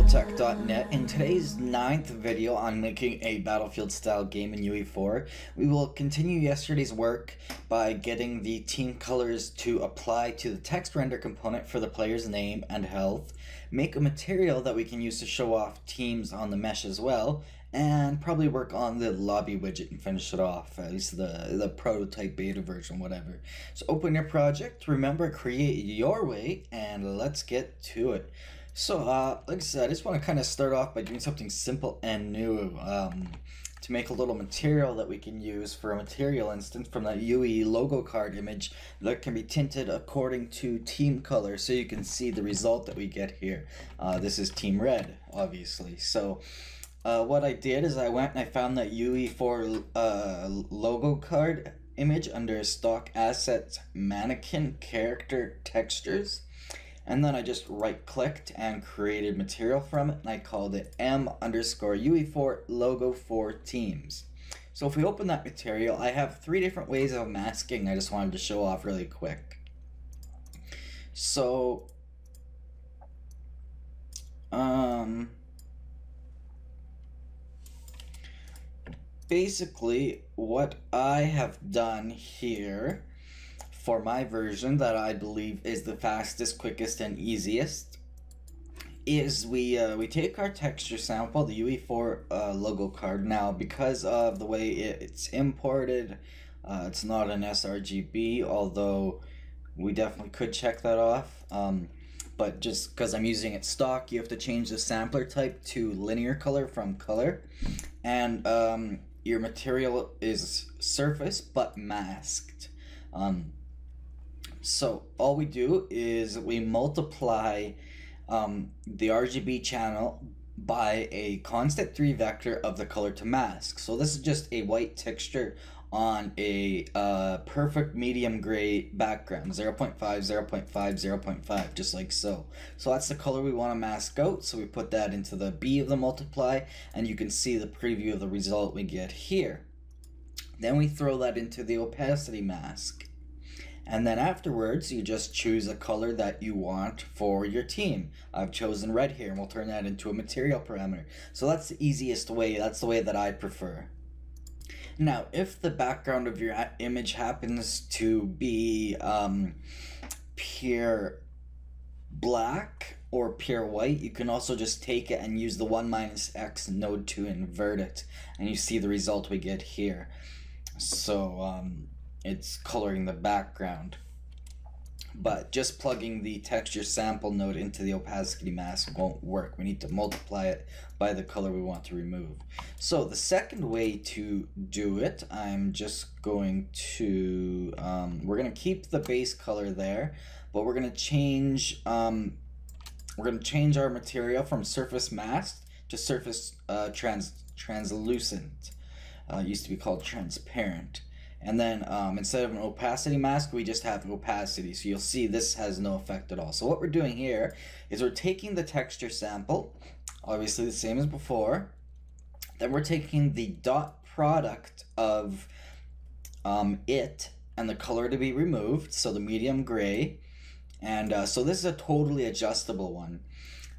BlenderTek.net. In today's 9th video on making a Battlefield style game in UE4, we will continue yesterday's work by getting the team colors to apply to the text render component for the player's name and health, make a material that we can use to show off teams on the mesh as well, and probably work on the lobby widget and finish it off, at least the prototype beta version, whatever. So open your project, remember, create your way, and let's get to it. So, like I said, I just want to kind of start off by doing something simple and new to make a little material that we can use for a material instance from that UE logo card image that can be tinted according to team color, so you can see the result that we get here. This is Team Red, obviously. So, what I did is I went and I found that UE4 logo card image under stock assets mannequin character textures. And then I just right-clicked and created material from it, and I called it M_UE4 logo for teams. So if we open that material, I have 3 different ways of masking I just wanted to show off really quick. So, basically what I have done here for my version that I believe is the fastest, quickest, and easiest is we take our texture sample, the UE4 logo card. Now, because of the way it's imported, it's not an sRGB, although we definitely could check that off. But just because I'm using it stock, you have to change the sampler type to linear color from color. And your material is surface but masked. So all we do is we multiply the RGB channel by a constant 3 vector of the color to mask. So this is just a white texture on a perfect medium gray background, 0.5, 0.5, 0.5, just like so. So that's the color we want to mask out, so we put that into the B of the multiply, and you can see the preview of the result we get here. Then we throw that into the opacity mask. And then afterwards, you just choose a color that you want for your team. I've chosen red here, and we'll turn that into a material parameter. So that's the easiest way, that's the way that I prefer. Now, if the background of your image happens to be pure black or pure white, you can also just take it and use the 1-X node to invert it. And you see the result we get here. So, it's coloring the background, but just plugging the texture sample node into the opacity mask won't work. We need to multiply it by the color we want to remove. So the second way to do it, I'm just going to we're going to keep the base color there, but we're going to change our material from surface masked to surface translucent. Used to be called transparent. And then instead of an opacity mask, we just have opacity. So you'll see this has no effect at all. So what we're doing here is we're taking the texture sample, obviously the same as before. Then we're taking the dot product of it and the color to be removed, so the medium gray. And so this is a totally adjustable one.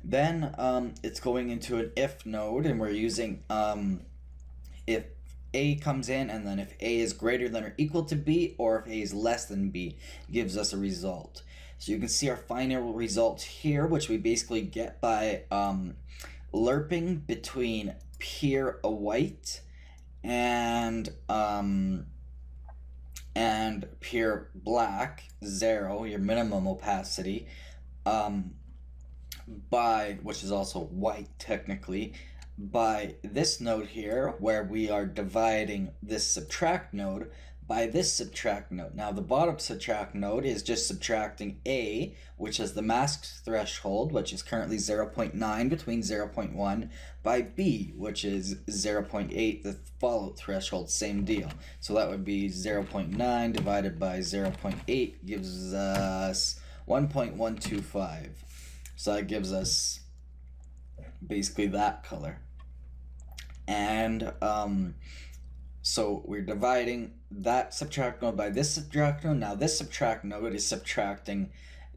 Then it's going into an if node, and we're using if A comes in, and then if A is greater than or equal to B, or if A is less than B, gives us a result. So you can see our final result here, which we basically get by lerping between pure white and pure black, 0, your minimum opacity, which is also white technically, by this node here, where we are dividing this subtract node by this subtract node. Now the bottom subtract node is just subtracting A, which is the mask threshold, which is currently 0.9 between 0.1, by B, which is 0.8, the follow threshold, same deal. So that would be 0.9 divided by 0.8 gives us 1.125. So that gives us basically that color. And so we're dividing that subtract node by this subtract node. Now this subtract node is subtracting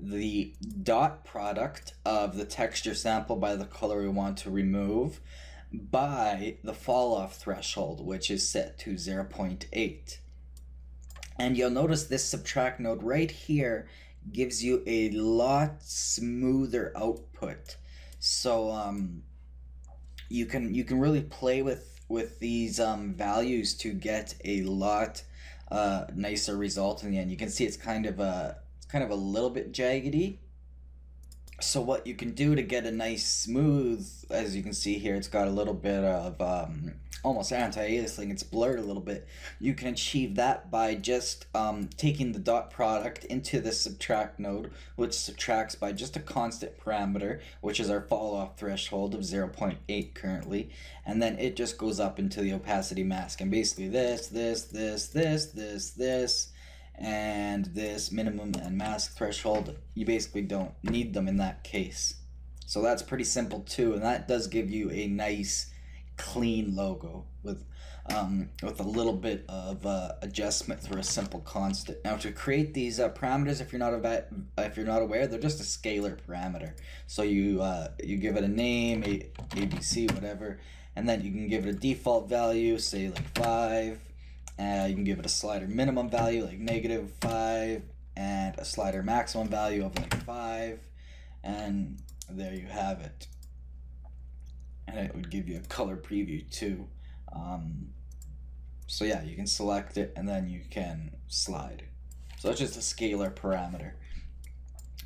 the dot product of the texture sample by the color we want to remove by the fall off threshold, which is set to 0.8. And you'll notice this subtract node right here gives you a lot smoother output. So you can really play with these values to get a lot nicer result in the end. You can see it's kind of a little bit jaggedy. So what you can do to get a nice smooth, as you can see here, it's got a little bit of almost anti-aliasing, it's blurred a little bit. You can achieve that by just taking the dot product into the subtract node, which subtracts by just a constant parameter, which is our fall off threshold of 0.8 currently, and then it just goes up into the opacity mask, and basically this, and this minimum and mask threshold, you basically don't need them in that case. So that's pretty simple too, and that does give you a nice clean logo with a little bit of adjustment through a simple constant. Now to create these parameters, if you're not aware, they're just a scalar parameter. So you give it a name, ABC, whatever, and then you can give it a default value, say like 5. You can give it a slider minimum value like -5 and a slider maximum value of like 5, and there you have it. And it would give you a color preview too. So yeah, you can select it and then you can slide. So it's just a scalar parameter.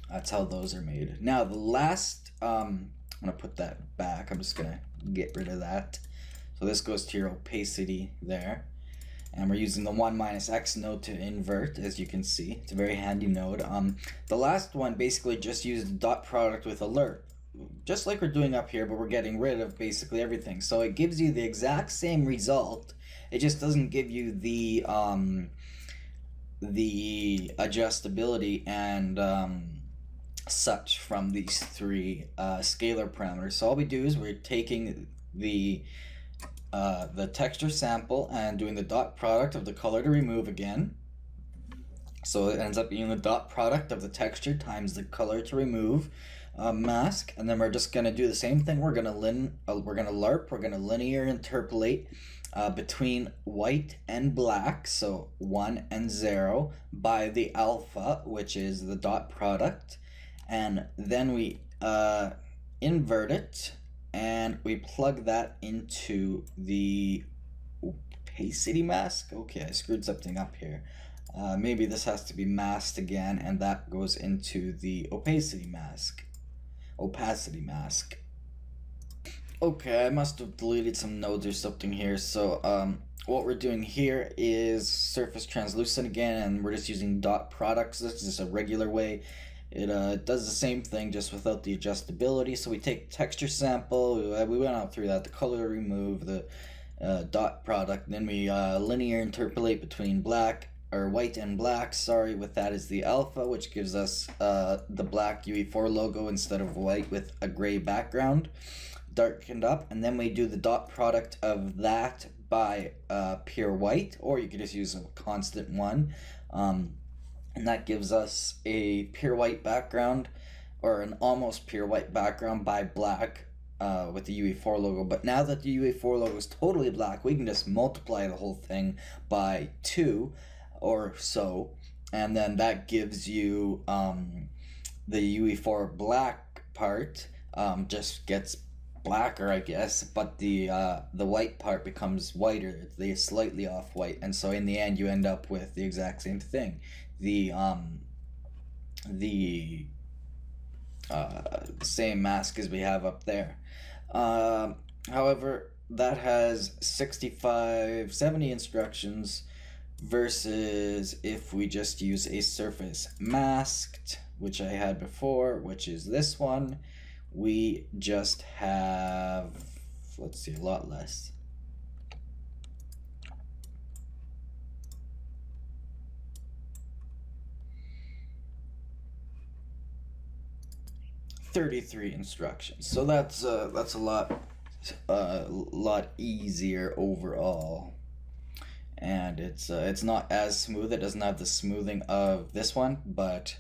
That's how those are made. Now the last, I'm gonna put that back. I'm just gonna get rid of that. So this goes to your opacity there. And we're using the 1 - x node to invert, as you can see. It's a very handy node. The last one basically just used the dot product with alert, just like we're doing up here, but we're getting rid of basically everything. So it gives you the exact same result. It just doesn't give you the adjustability and such from these three scalar parameters. So all we do is we're taking the texture sample and doing the dot product of the color to remove again. So it ends up being the dot product of the texture times the color to remove mask, and then we're just gonna do the same thing. We're gonna LARP. We're gonna linear interpolate between white and black, so 1 and 0, by the alpha, which is the dot product, and then we invert it. And we plug that into the opacity mask. Okay, I screwed something up here. Maybe this has to be masked again, and that goes into the opacity mask. Okay, I must have deleted some nodes or something here. So what we're doing here is surface translucent again, and we're just using dot products. This is just a regular way. It does the same thing, just without the adjustability. So we take texture sample, we went out through that, the color remove, the dot product, then we linear interpolate between white and black, with that is the alpha, which gives us the black UE4 logo instead of white with a gray background, darkened up, and then we do the dot product of that by pure white, or you could just use a constant one. And that gives us a pure white background, or an almost pure white background by black with the UE4 logo. But now that the UE4 logo is totally black, we can just multiply the whole thing by 2 or so, and then that gives you the UE4 black part just gets blacker, I guess, but the white part becomes whiter. They're slightly off white, and so in the end you end up with the exact same thing. The same mask as we have up there. However, that has 65-70 instructions versus if we just use a surface masked, which I had before, which is this one, we just have, let's see, a lot less. $33 instructions, so that's a lot easier overall, and it's not as smooth. It doesn't have the smoothing of this one, but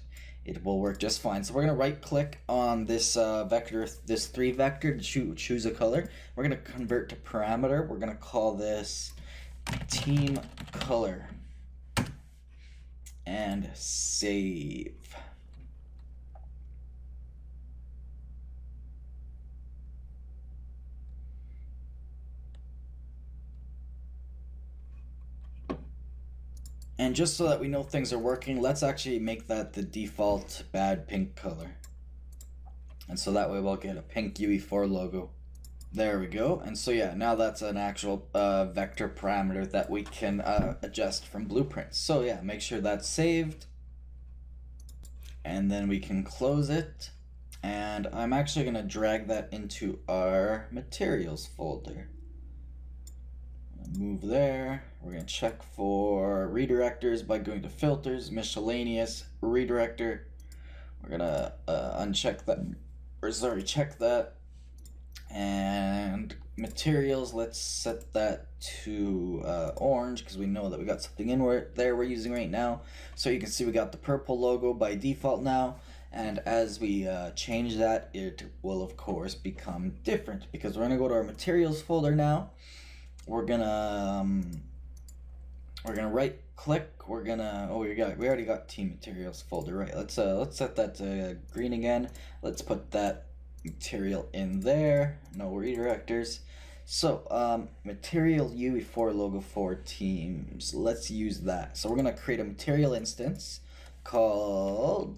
it will work just fine. So we're gonna right click on this vector, this 3 vector, to choose a color. We're gonna convert to parameter. We're gonna call this team color and save. And just so that we know things are working, let's actually make that the default bad pink color. And so that way we'll get a pink UE4 logo. There we go. And so yeah, now that's an actual vector parameter that we can adjust from blueprints. So yeah, make sure that's saved. And then we can close it. And I'm actually going to drag that into our materials folder. Move there. We're going to check for redirectors by going to filters, miscellaneous, redirector. We're going to uncheck that, or sorry, check that. And materials, let's set that to orange because we know that we got something in there we're using right now. So you can see we got the purple logo by default now. And as we change that, it will of course become different because we're going to go to our materials folder now. We're gonna right click. We're gonna we already got team materials folder, right? Let's set that to green again. Let's put that material in there. No redirectors. So material UE4 logo for teams. Let's use that. So we're gonna create a material instance called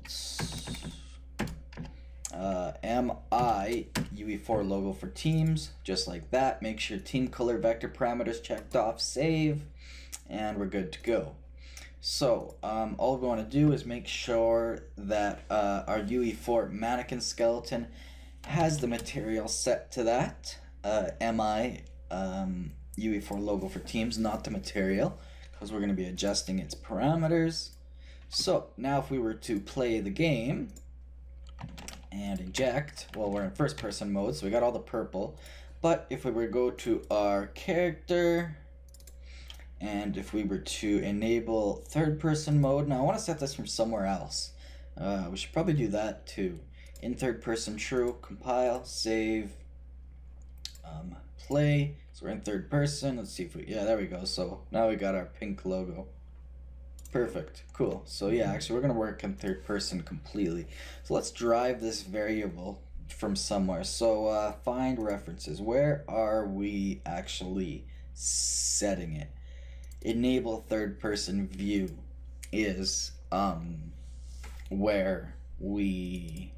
MI UE4 logo for teams, just like that. Make sure team color vector parameters checked off, save, and we're good to go. So all we want to do is make sure that our UE4 mannequin skeleton has the material set to that MI UE4 logo for teams, not the material, because we're going to be adjusting its parameters. So now if we were to play the game and eject, well, we're in first person mode, so we got all the purple. But if we were to go to our character, and if we were to enable third person mode, now I want to set this from somewhere else. We should probably do that too. In third person true, compile, save, play. So we're in third person. Let's see if we, yeah, there we go. So now we got our pink logo. Perfect, cool. So yeah, actually we're gonna work in third person completely. So let's drive this variable from somewhere. So find references. Where are we actually setting it? Enable third person view is where we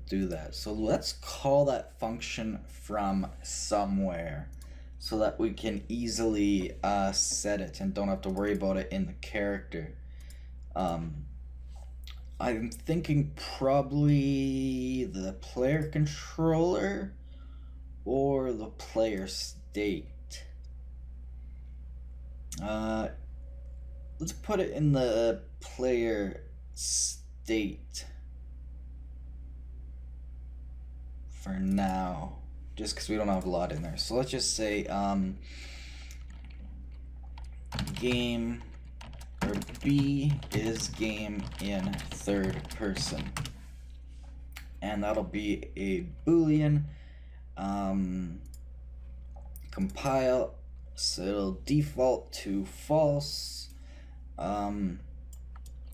do that. So let's call that function from somewhere, so that we can easily set it and don't have to worry about it in the character. I'm thinking probably the player controller or the player state. Let's put it in the player state for now, just because we don't have a lot in there. So let's just say game, or B is game in third person, and that'll be a boolean. Compile, so it'll default to false.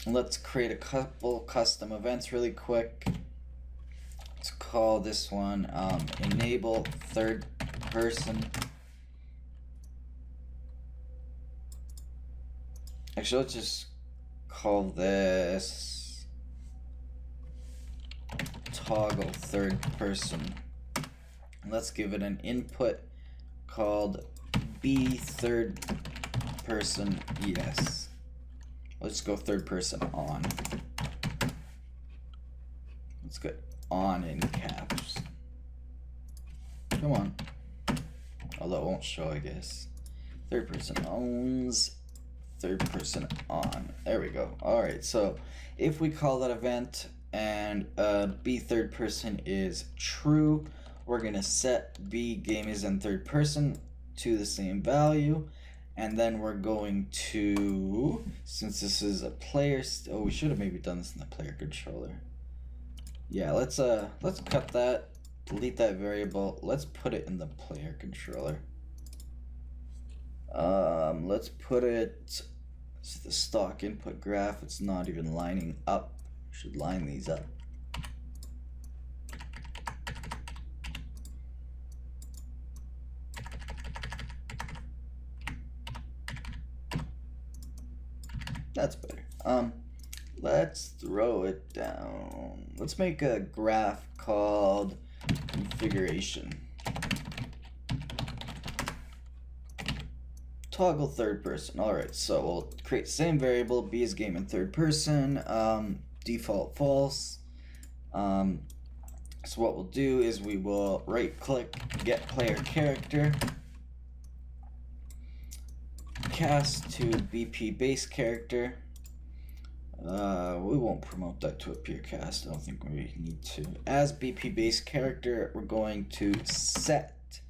Let's create a couple custom events really quick. Let's call this one enable third person. Actually, let's just call this toggle third person. Let's give it an input called be third person yes. Let's go third person on. Let's get on in caps. Come on. Although it won't show, I guess. Third person owns, third person on. There we go. Alright, so if we call that event and B third person is true, we're gonna set B game is in third person to the same value, And then we're going to, since this is a player, oh, we should have maybe done this in the player controller. Yeah, let's cut that, delete that variable. Let's put it in the player controller. Let's put it, it's the stock input graph. It's not even lining up. Should line these up. That's better. Let's throw it down. Let's make a graph called configuration. Toggle third person. Alright, so we'll create the same variable, B is game in third person, default false. So what we'll do is we will right click, get player character, cast to BP base character. We won't promote that to a peer cast. I don't think we need to. As BP base character, we're going to set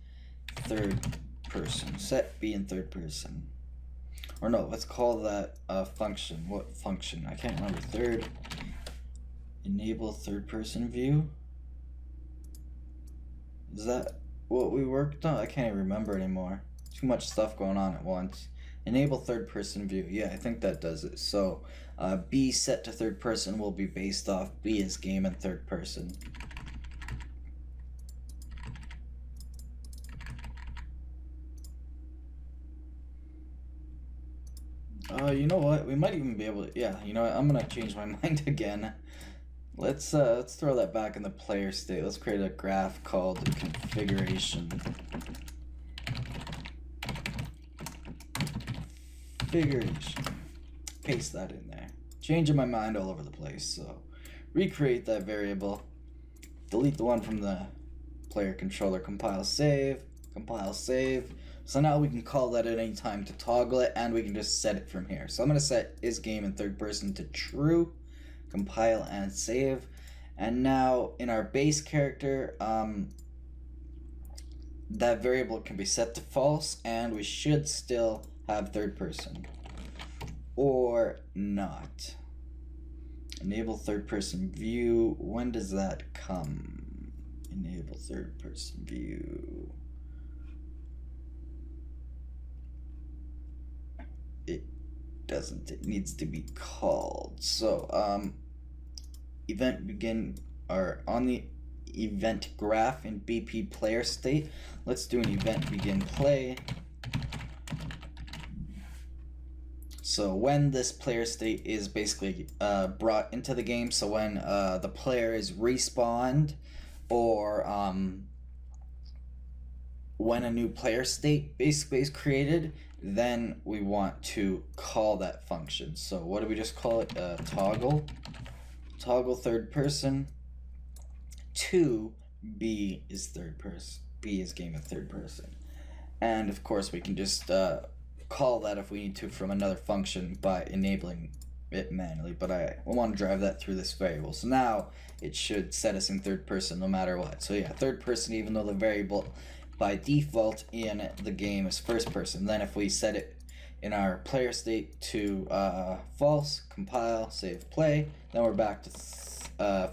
third person. Set B in third person. Or no, let's call that a function. What function? I can't remember. Enable third person view. Is that what we worked on? I can't even remember anymore. Too much stuff going on at once. Enable third person view. Yeah, I think that does it. So B set to third person will be based off B is game in third person. You know what? We might even be able to. Yeah, you know what? I'm gonna change my mind again. Let's throw that back in the player state. Let's create a graph called configuration. Paste that in there. Changing my mind all over the place. So recreate that variable. Delete the one from the player controller. Compile save. Compile save. So now we can call that at any time to toggle it, and we can just set it from here. So I'm going to set is game in third person to true. Compile and save. And now in our base character, that variable can be set to false, and we should still have third person. Or not. Enable third person view. When does that come? Enable third person view. It doesn't. It needs to be called. So event begin, or on the event graph in BP player state, let's do an event begin play. So when this player state is basically brought into the game, so when the player is respawned, or when a new player state basically is created, then we want to call that function. So what do we just call it? Toggle third person to B is third person. B is game of third person. And of course we can just call that if we need to from another function by enabling it manually, but I want to drive that through this variable. So now it should set us in third person no matter what. So yeah, third person, even though the variable by default in the game is first person. Then if we set it in our player state to false, compile, save, play, then we're back to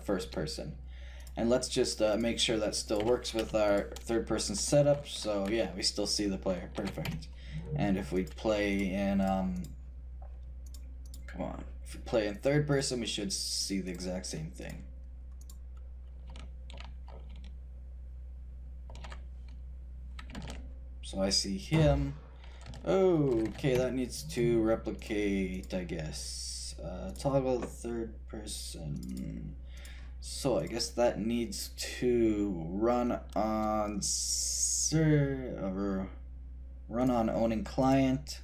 first person. And let's just make sure that still works with our third person setup. So yeah, we still see the player. Perfect. And if we play in come on, if we play in third person, we should see the exact same thing. So I see him. Okay, that needs to replicate, I guess. Toggle the third person. So I guess that needs to run on owning client.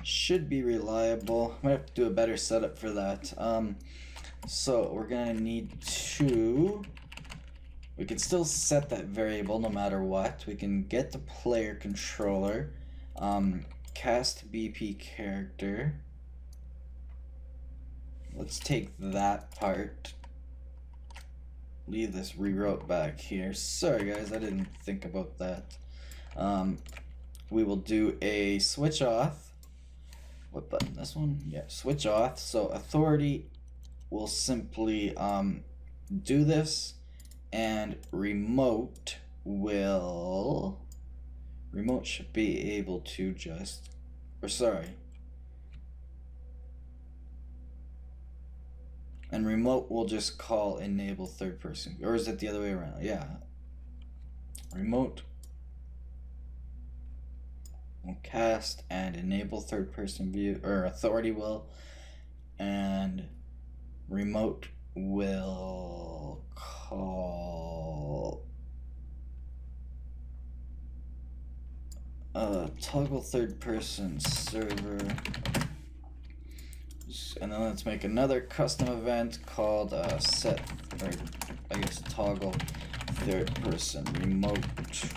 Should be reliable. Might have to do a better setup for that. So we're gonna need to. We can still set that variable no matter what. We can get the player controller, cast BP character. Let's take that part. Leave this rewrote back here. Sorry guys, I didn't think about that. we will do a switch off. What button? This one? Yeah, switch off. So authority will simply do this, and remote should be able to just, and remote will just call enable third person, or is it the other way around? Yeah, remote will cast and enable third person view, or authority will, and remote will call toggle third person server, and then let's make another custom event called set, or I guess toggle third person remote.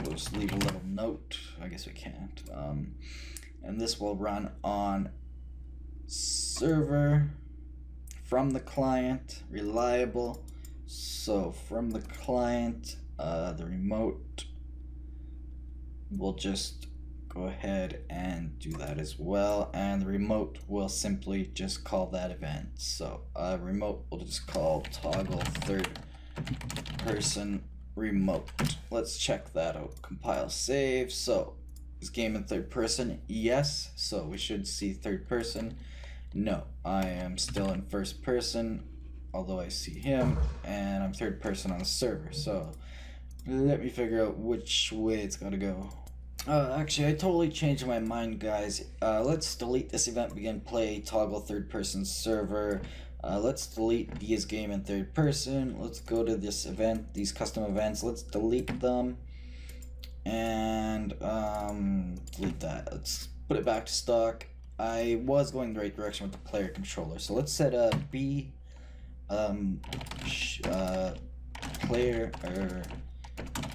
We'll just leave a little note. I guess we can't. And this will run on server from the client, reliable. So from the client, the remote will just go ahead and do that as well, and the remote will simply just call that event. So remote will just call toggle third person remote. Let's check that out. Compile, save. So is game in third person? Yes. So we should see third person. No, I am still in first person, although I see him, and I'm third person on the server. So let me figure out which way it's gotta go. Actually, I totally changed my mind, guys. Let's delete this event begin play toggle third person server. Let's delete these game in third person. Let's go to this event, these custom events. Let's delete them and delete that. Let's put it back to stock. I was going the right direction with the player controller, so let's set a B player, or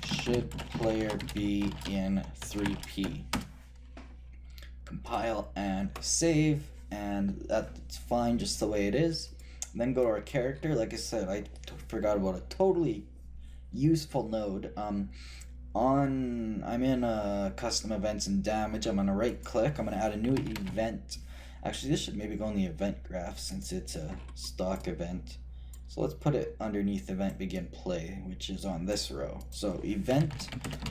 should player be in 3P. Compile and save, and that's fine just the way it is. And then go to our character. Like I said, I forgot about a totally useful node. I'm in custom events and damage. I'm gonna right click. I'm gonna add a new event. Actually, this should maybe go in the event graph since it's a stock event. So let's put it underneath event begin play, which is on this row. So event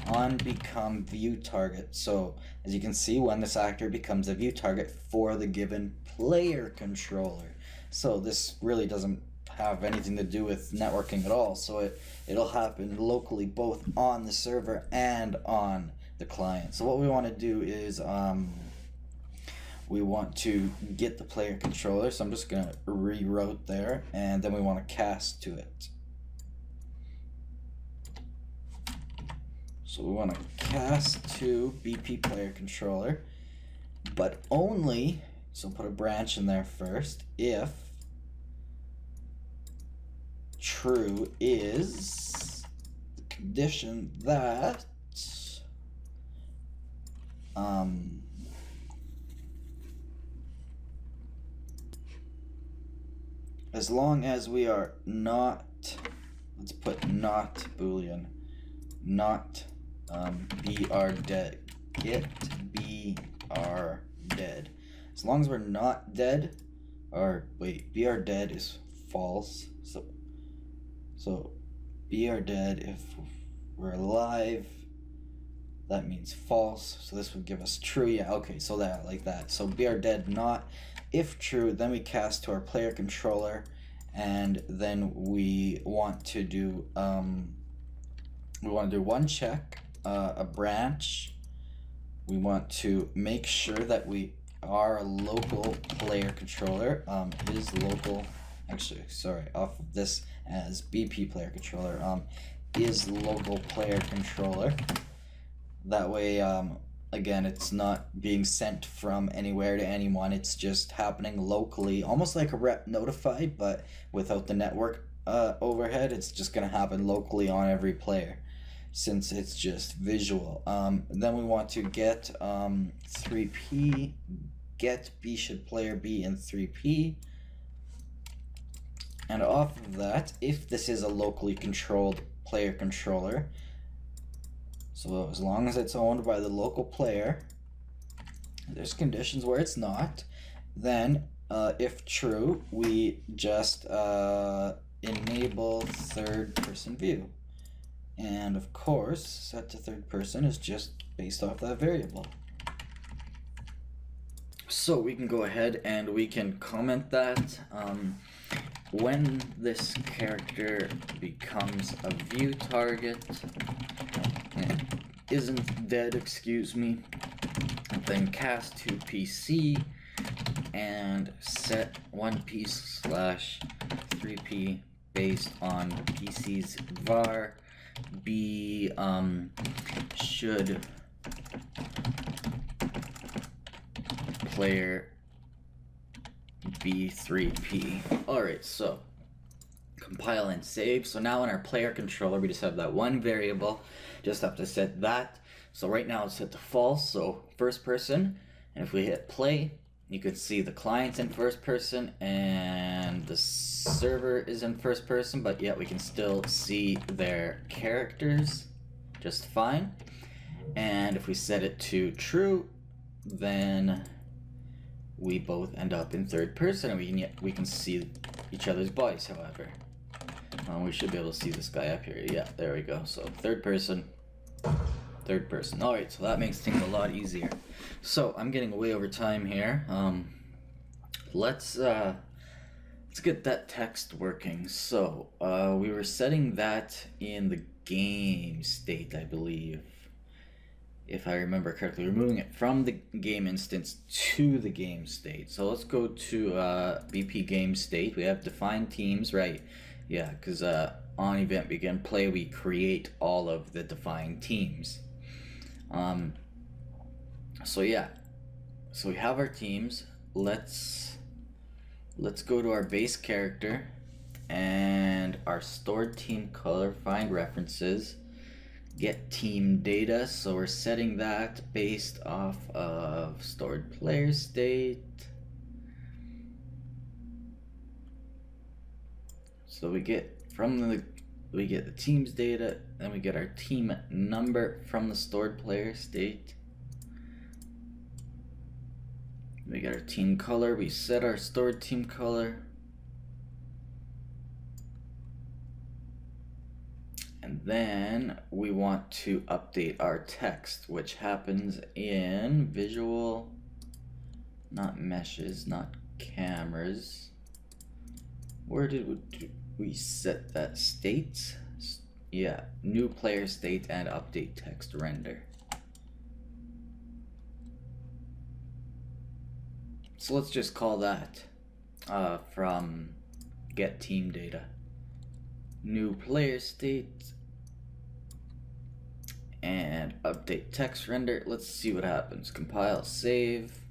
on become view target. So as you can see, when this actor becomes a view target for the given player controller. So this really doesn't have anything to do with networking at all. So it'll happen locally both on the server and on the client. So what we want to do is we want to get the player controller, so I'm just going to reroute there, and then we want to cast to it. So we want to cast to BP player controller, but only, so put a branch in there first, if true is the condition that as long as we are not, let's put not boolean, not br dead, get br dead. As long as we're not dead, or wait, br dead is false. So br dead, if we're alive, that means false. So this would give us true. Yeah, okay, so that like that. So br dead not. If true, then we cast to our player controller, and then we want to do one check, a branch. We want to make sure that our local player controller is local. Actually, sorry, off of this as BP player controller is local player controller. That way, again, it's not being sent from anywhere to anyone. It's just happening locally, almost like a rep notify, but without the network overhead. It's just going to happen locally on every player, since it's just visual. Then we want to get 3P, get B should player be in 3P. And off of that, if this is a locally controlled player controller, so as long as it's owned by the local player, There's conditions where it's not. Then, if true, we just enable third-person view. And of course, set to third person is just based off that variable. So we can go ahead and we can comment that when this character becomes a view target and isn't dead, excuse me, then cast to PC and set 1p/3p based on PC's var be should player be 3p. Alright, so compile and save. So now in our player controller we just have that one variable, just have to set that. So right now it's set to false, so first person, and if we hit play you can see the client's in first person and the server is in first person, but yet we can still see their characters just fine. And if we set it to true, then we both end up in third person, and we can see each other's bodies. However, we should be able to see this guy up here. Yeah, there we go. So third person. Alright, so that makes things a lot easier. So I'm getting way over time here. Let's get that text working. So we were setting that in the game state, I believe, if I remember correctly. We're moving it from the game instance to the game state. So let's go to BP game state. We have defined teams, right? Yeah, because on event begin play we create all of the defined teams. So yeah, so we have our teams. Let's go to our base character and our stored team color, find references, get team data. So we're setting that based off of stored player state. So we get the team's data, then we get our team number from the stored player state. We get our team color, we set our stored team color. And then we want to update our text, which happens in visual, not meshes, not cameras. Where did we set that state? Yeah, new player state and update text render. So let's just call that from get team data. New player state and update text render. Let's see what happens. Compile, save,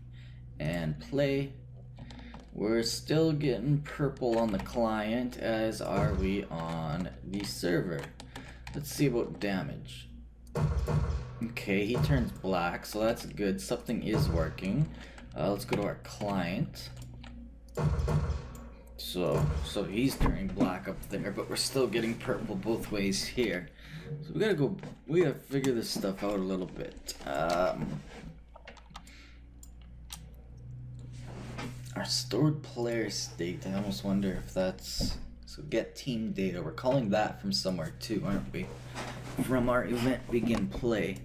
and play. We're still getting purple on the client, as are we on the server. Let's see about damage. Okay, he turns black, so that's good. Something is working. Let's go to our client. So he's turning black up there, but we're still getting purple both ways here. So we gotta figure this stuff out a little bit. Our stored player state, I almost wonder if that's, so get team data, we're calling that from somewhere too, aren't we? From our event begin play.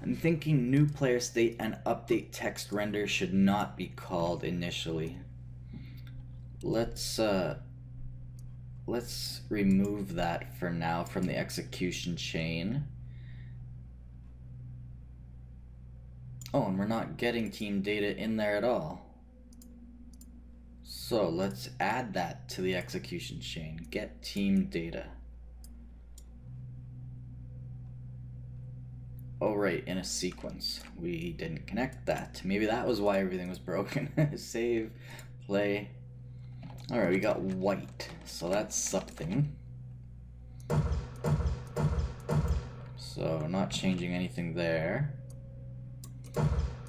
I'm thinking new player state and update text render should not be called initially. Let's remove that for now from the execution chain. Oh, and we're not getting team data in there at all. So let's add that to the execution chain. Get team data. Oh right, in a sequence. We didn't connect that. Maybe that was why everything was broken. Save, play. Alright, we got white. So that's something. So not changing anything there.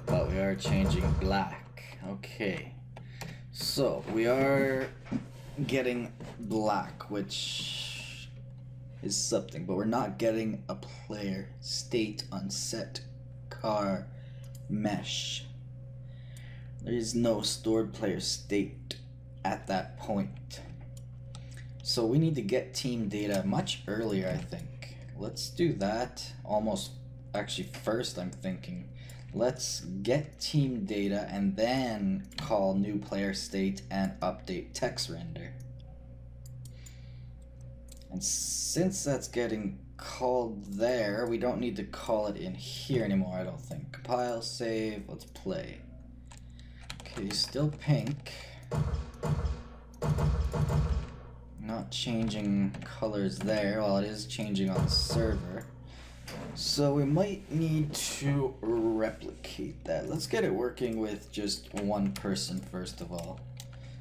But we are changing black. Okay. So we are getting black, which is something, but we're not getting a player state on set car mesh. There is no stored player state at that point. So we need to get team data much earlier, I think. Let's do that almost, actually first I'm thinking. Let's get team data and then call new player state and update text render. And since that's getting called there, we don't need to call it in here anymore, I don't think. Compile, save, let's play. Okay, still pink. Not changing colors there, well it is changing on the server. So we might need to replicate that. Let's get it working with just one person first of all.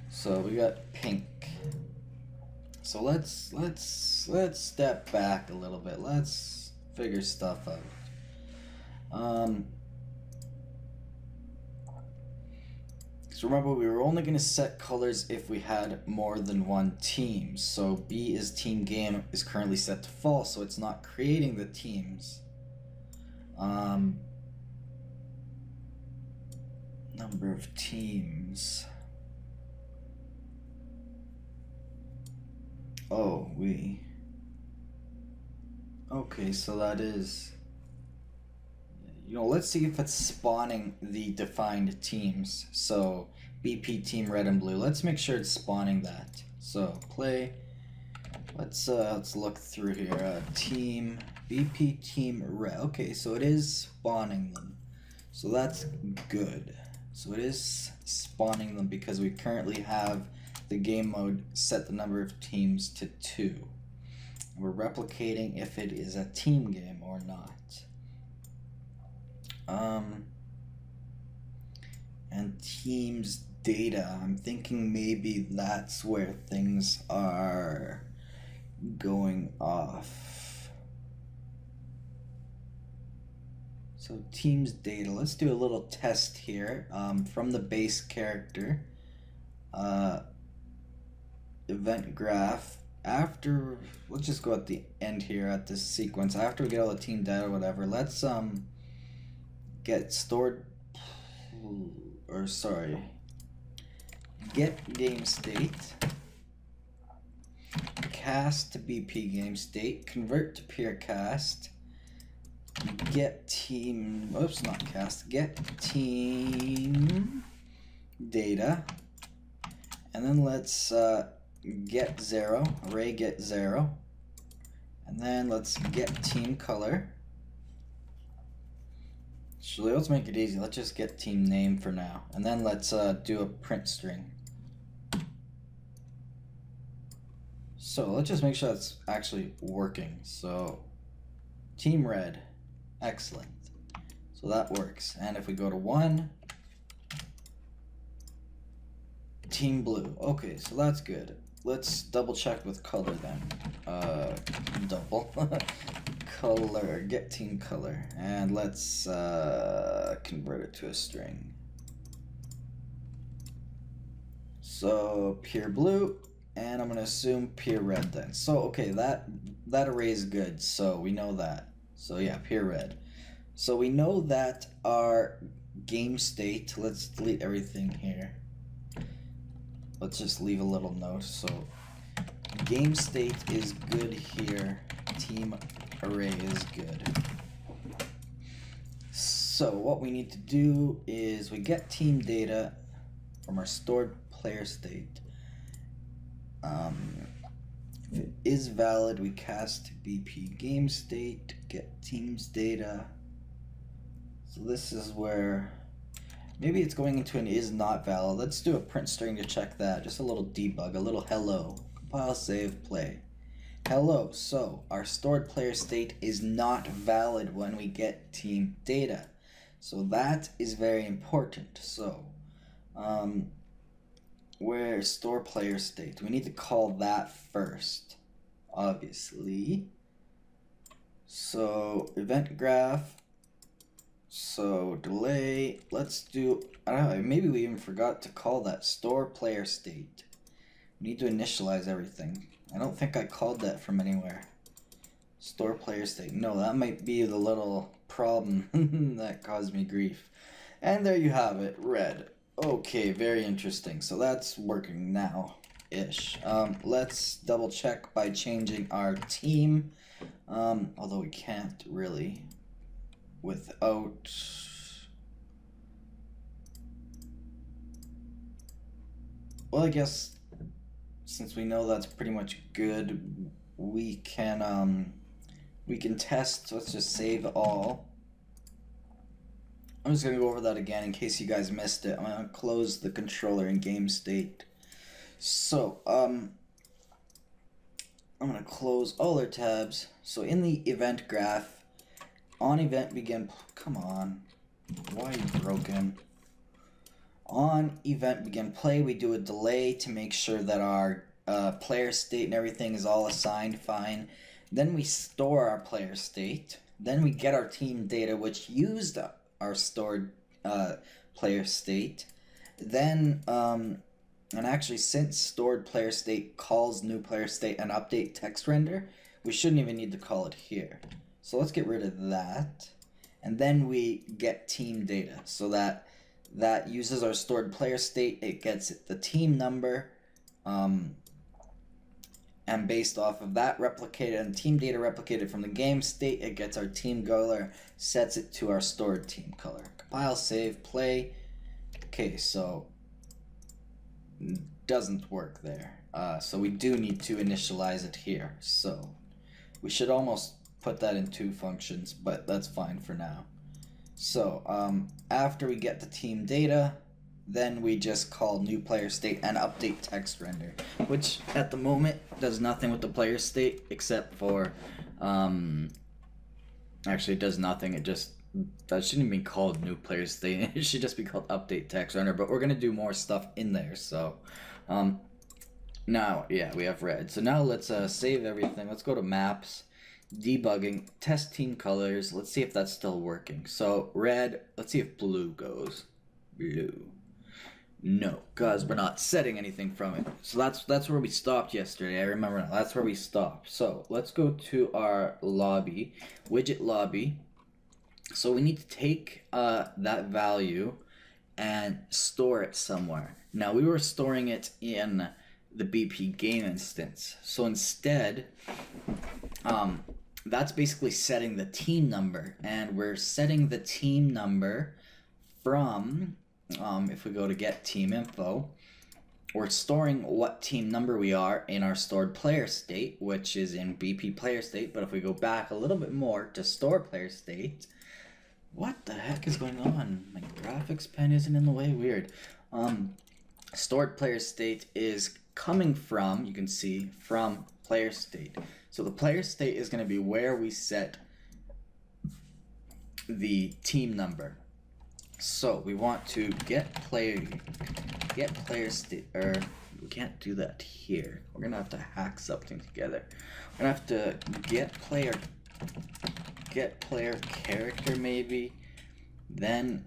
So we got pink. So let's step back a little bit. Let's figure stuff out. So remember, we were only going to set colors if we had more than one team. So B is team game is currently set to false, so it's not creating the teams. Number of teams. Oh, okay, so that is, let's see if it's spawning the defined teams. So BP team red and blue. Let's make sure it's spawning that. So play. Let's look through here. Team BP team red. Okay, so it is spawning them. So that's good. So it is spawning them because we currently have the game mode set the number of teams to 2. We're replicating if it is a team game or not. And teams data, I'm thinking maybe that's where things are going off. So teams data, let's do a little test here from the base character. Event graph. After, let's just go at the end here at this sequence. After we get all the team data or whatever, let's get stored, or sorry, get game state, cast to BP game state, convert to pure cast, get team, oops, not cast, get team data, and then let's get 0, array get 0, and then let's get team color. Actually, let's make it easy. Let's just get team name for now, and then let's do a print string. So let's just make sure it's actually working. So team red, excellent. So that works. And if we go to 1, team blue. Okay, so that's good. Let's double check with color then. Double. Color, get team color, and let's convert it to a string. So pure blue, and I'm gonna assume pure red then. So okay, that array is good, so we know that. So yeah, pure red. So we know that our game state, let's delete everything here. Let's just leave a little note. So game state is good here, team array is good. So what we need to do is we get team data from our stored player state. If it is valid, we cast BP game state, get teams data. So this is where maybe it's going into an is not valid. Let's do a print string to check that. Just a little debug, a little hello. Compile, save, play. Hello, so our stored player state is not valid when we get team data. So that is very important. So where store player state, we need to call that first, obviously. So event graph, so delay, let's do, I don't know, maybe we even forgot to call that store player state. We need to initialize everything. I don't think I called that from anywhere. Store player state. No, that might be the little problem that caused me grief. And there you have it, red. Okay, very interesting. So that's working now-ish. Let's double check by changing our team. Although we can't really without... Well, I guess since we know that's pretty much good, we can test. Let's just save all. I'm just gonna go over that again in case you guys missed it. I'm gonna close the controller in game state. So I'm gonna close all our tabs. So in the event graph, on event begin, come on, why are you broken? On event begin play, we do a delay to make sure that our player state and everything is all assigned fine. Then we store our player state. Then we get our team data, which used our stored player state. Then, and actually since stored player state calls new player state and update text render, we shouldn't even need to call it here. So let's get rid of that. And then we get team data. So that uses our stored player state, it gets the team number, and based off of that replicated and team data replicated from the game state, it gets our team color, sets it to our stored team color. Compile, save, play. Okay, so doesn't work there. So we do need to initialize it here. So we should almost put that in 2 functions, but that's fine for now. So after we get the team data, then we just call new player state and update text render, which at the moment does nothing with the player state except for, actually it does nothing. It just, that shouldn't be called new player state. It should just be called update text render, but we're going to do more stuff in there. So now, yeah, we have red. So now let's save everything. Let's go to maps, debugging, test team colors. Let's see if that's still working. So red, let's see if blue goes. Blue. No, because we're not setting anything from it. So that's where we stopped yesterday. I remember now. That's where we stopped. So let's go to our lobby, widget lobby. So we need to take that value and store it somewhere. Now we were storing it in the BP game instance. So instead, that's basically setting the team number, and we're setting the team number from, if we go to get team info, we're storing what team number we are in our stored player state, which is in BP player state. But if we go back a little bit more to store player state, what the heck is going on? My graphics pen isn't in the way, weird. Stored player state is coming from, you can see, from player state. So the player state is going to be where we set the team number. So we want to get player state, or we can't do that here. We're gonna have to hack something together. We're gonna have to get player character maybe, then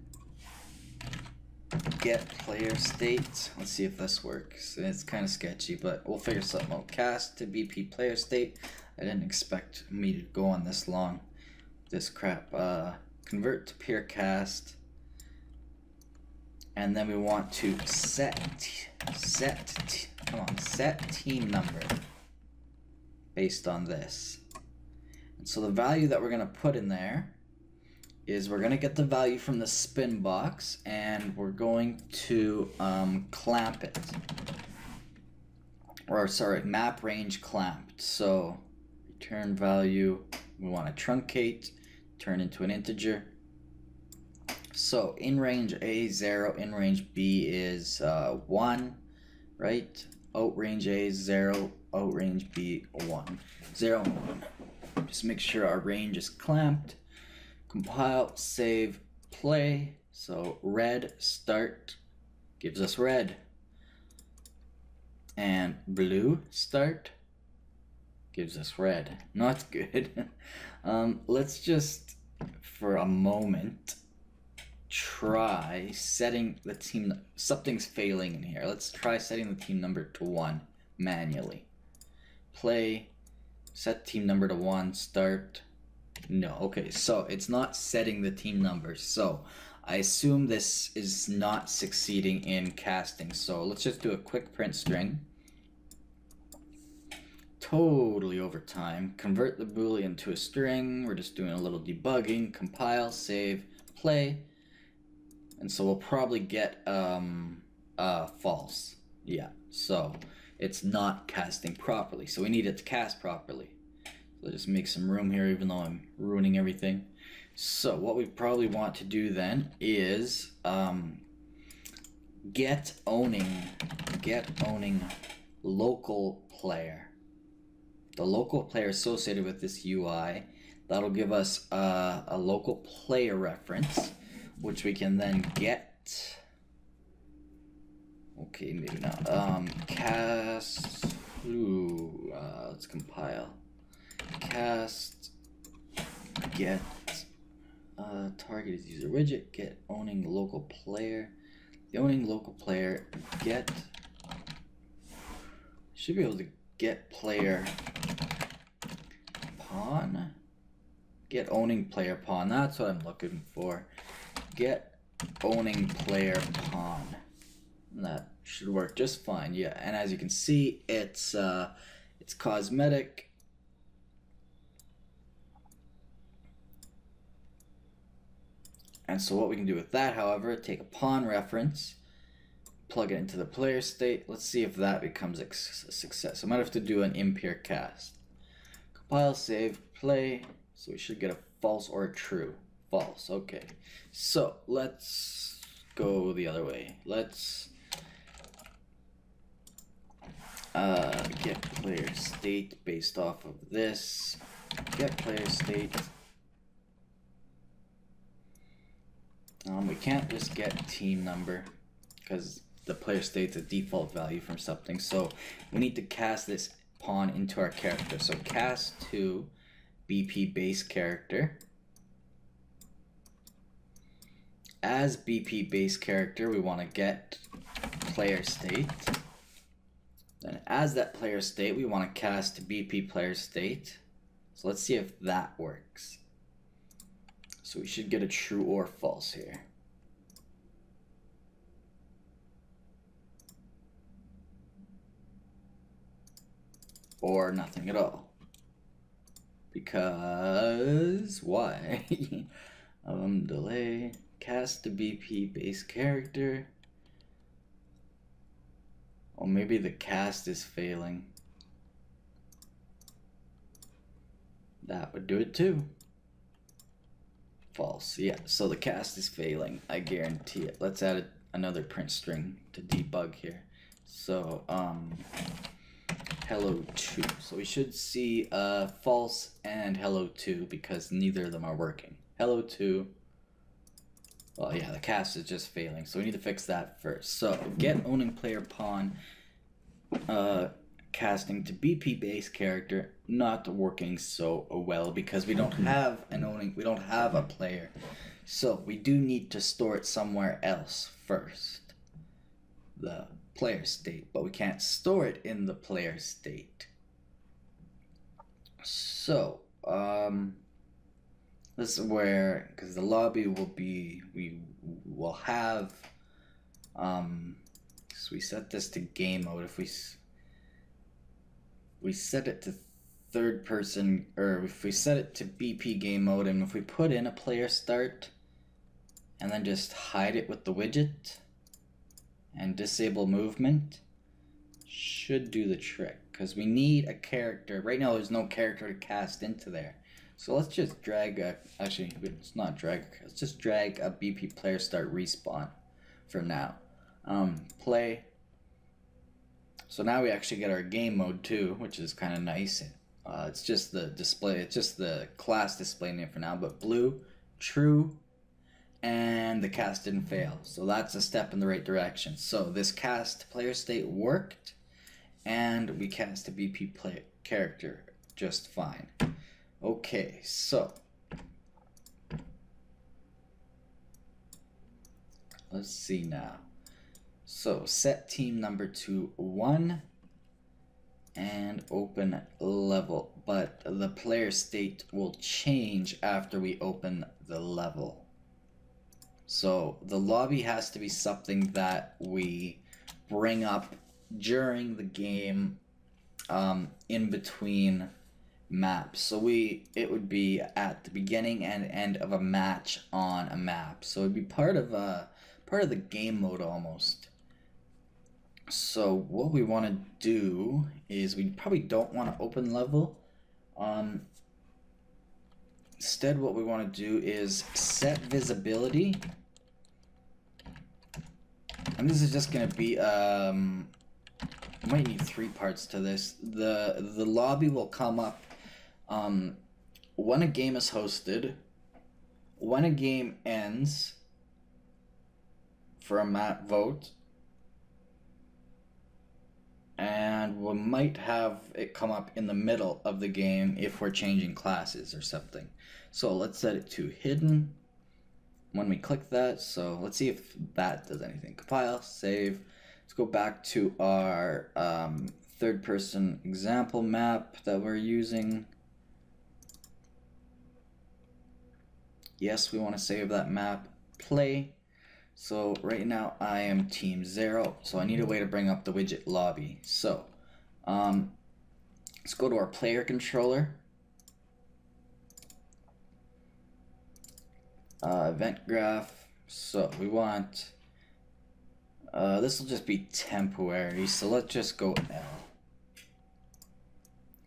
get player state. Let's see if this works. It's kind of sketchy, but we'll figure something out. Cast to BP player state. I didn't expect me to go on this long. This crap. Convert to peer cast. And then we want to set team number based on this. And so the value that we're going to put in there is we're going to get the value from the spin box, and we're going to clamp it. Or sorry, map range clamped. So return value, we want to truncate, turn into an integer. So in range A 0, in range B is 1, right? Out range A is 0, out range B 1. 0, 1. Just make sure our range is clamped. Compile, save, play. So red start gives us red. And blue start gives us red. Not good. Let's just, for a moment, try setting the team. Something's failing in here. Let's try setting the team number to 1 manually. Play, set team number to 1, start. No, okay, so it's not setting the team number. So I assume this is not succeeding in casting, so let's just do a quick print string. Totally over time. Convert the boolean to a string. We're just doing a little debugging. Compile, save, play. And so we'll probably get false. Yeah, so it's not casting properly. So we need it to cast properly. So let's just make some room here, even though I'm ruining everything. So what we probably want to do then is get owning local player. The local player associated with this UI, that'll give us a local player reference, which we can then get. Okay, maybe not. Cast. Let's compile. Cast. Get. Target is user widget. Get owning local player. The owning local player. Get. Should be able to get player pawn. Get owning player pawn. That's what I'm looking for. Get owning player pawn. That should work just fine. Yeah, and as you can see, it's cosmetic. And so what we can do with that, however, take a pawn reference, plug it into the player state. Let's see if that becomes a success. I might have to do an impure cast. Compile, save, play. So we should get a false or a true. False, okay. So let's go the other way. Let's get player state based off of this. Get player state. We can't just get team number because the player state's a default value from something. So we need to cast this pawn into our character. So cast to BP base character. As BP base character, we want to get player state. Then as that player state, we want to cast to BP player state. So let's see if that works. So we should get a true or false here. Or nothing at all. Because why? Delay, cast to BP base character. Or maybe the cast is failing. That would do it too. False. Yeah, so the cast is failing. I guarantee it. Let's add another print string to debug here. So, hello 2. So we should see false and hello 2 because neither of them are working. Hello 2. Well, yeah, the cast is just failing, so we need to fix that first. So get owning player pawn, casting to BP base character, not working so well because we don't have an owning, we don't have a player. So we do need to store it somewhere else first, the player state, but we can't store it in the player state. So this is where, because the lobby will be, we will have, so we set this to game mode. If we set it to third person, or if we set it to BP game mode, and if we put in a player start and then just hide it with the widget and disable movement, should do the trick, because we need a character. Right now there's no character to cast into there. So let's just drag a, actually it's not drag, let's just drag a BP player start respawn for now. Play. So now we actually get our game mode too, which is kind of nice. It's just the display, it's just the class display name for now, but blue, true, and the cast didn't fail. So that's a step in the right direction. So this cast player state worked, and we cast a BP player character just fine. Okay, so let's see now. So set team number to 1 and open level, but the player state will change after we open the level. So the lobby has to be something that we bring up during the game, in between maps. So it would be at the beginning and end of a match on a map. So it'd be part of the game mode almost. So what we want to do is we probably don't want to open level. Instead, what we want to do is set visibility. And this is just going to be, might need 3 parts to this. The lobby will come up when a game is hosted, when a game ends for a map vote, and we might have it come up in the middle of the game if we're changing classes or something. So let's set it to hidden when we click that. So let's see if that does anything. Compile, save. Let's go back to our third person example map that we're using. Yes, we want to save that map. Play. So right now I am team 0, so I need a way to bring up the widget lobby. So let's go to our player controller, event graph. So we want this will just be temporary, so let's just go L,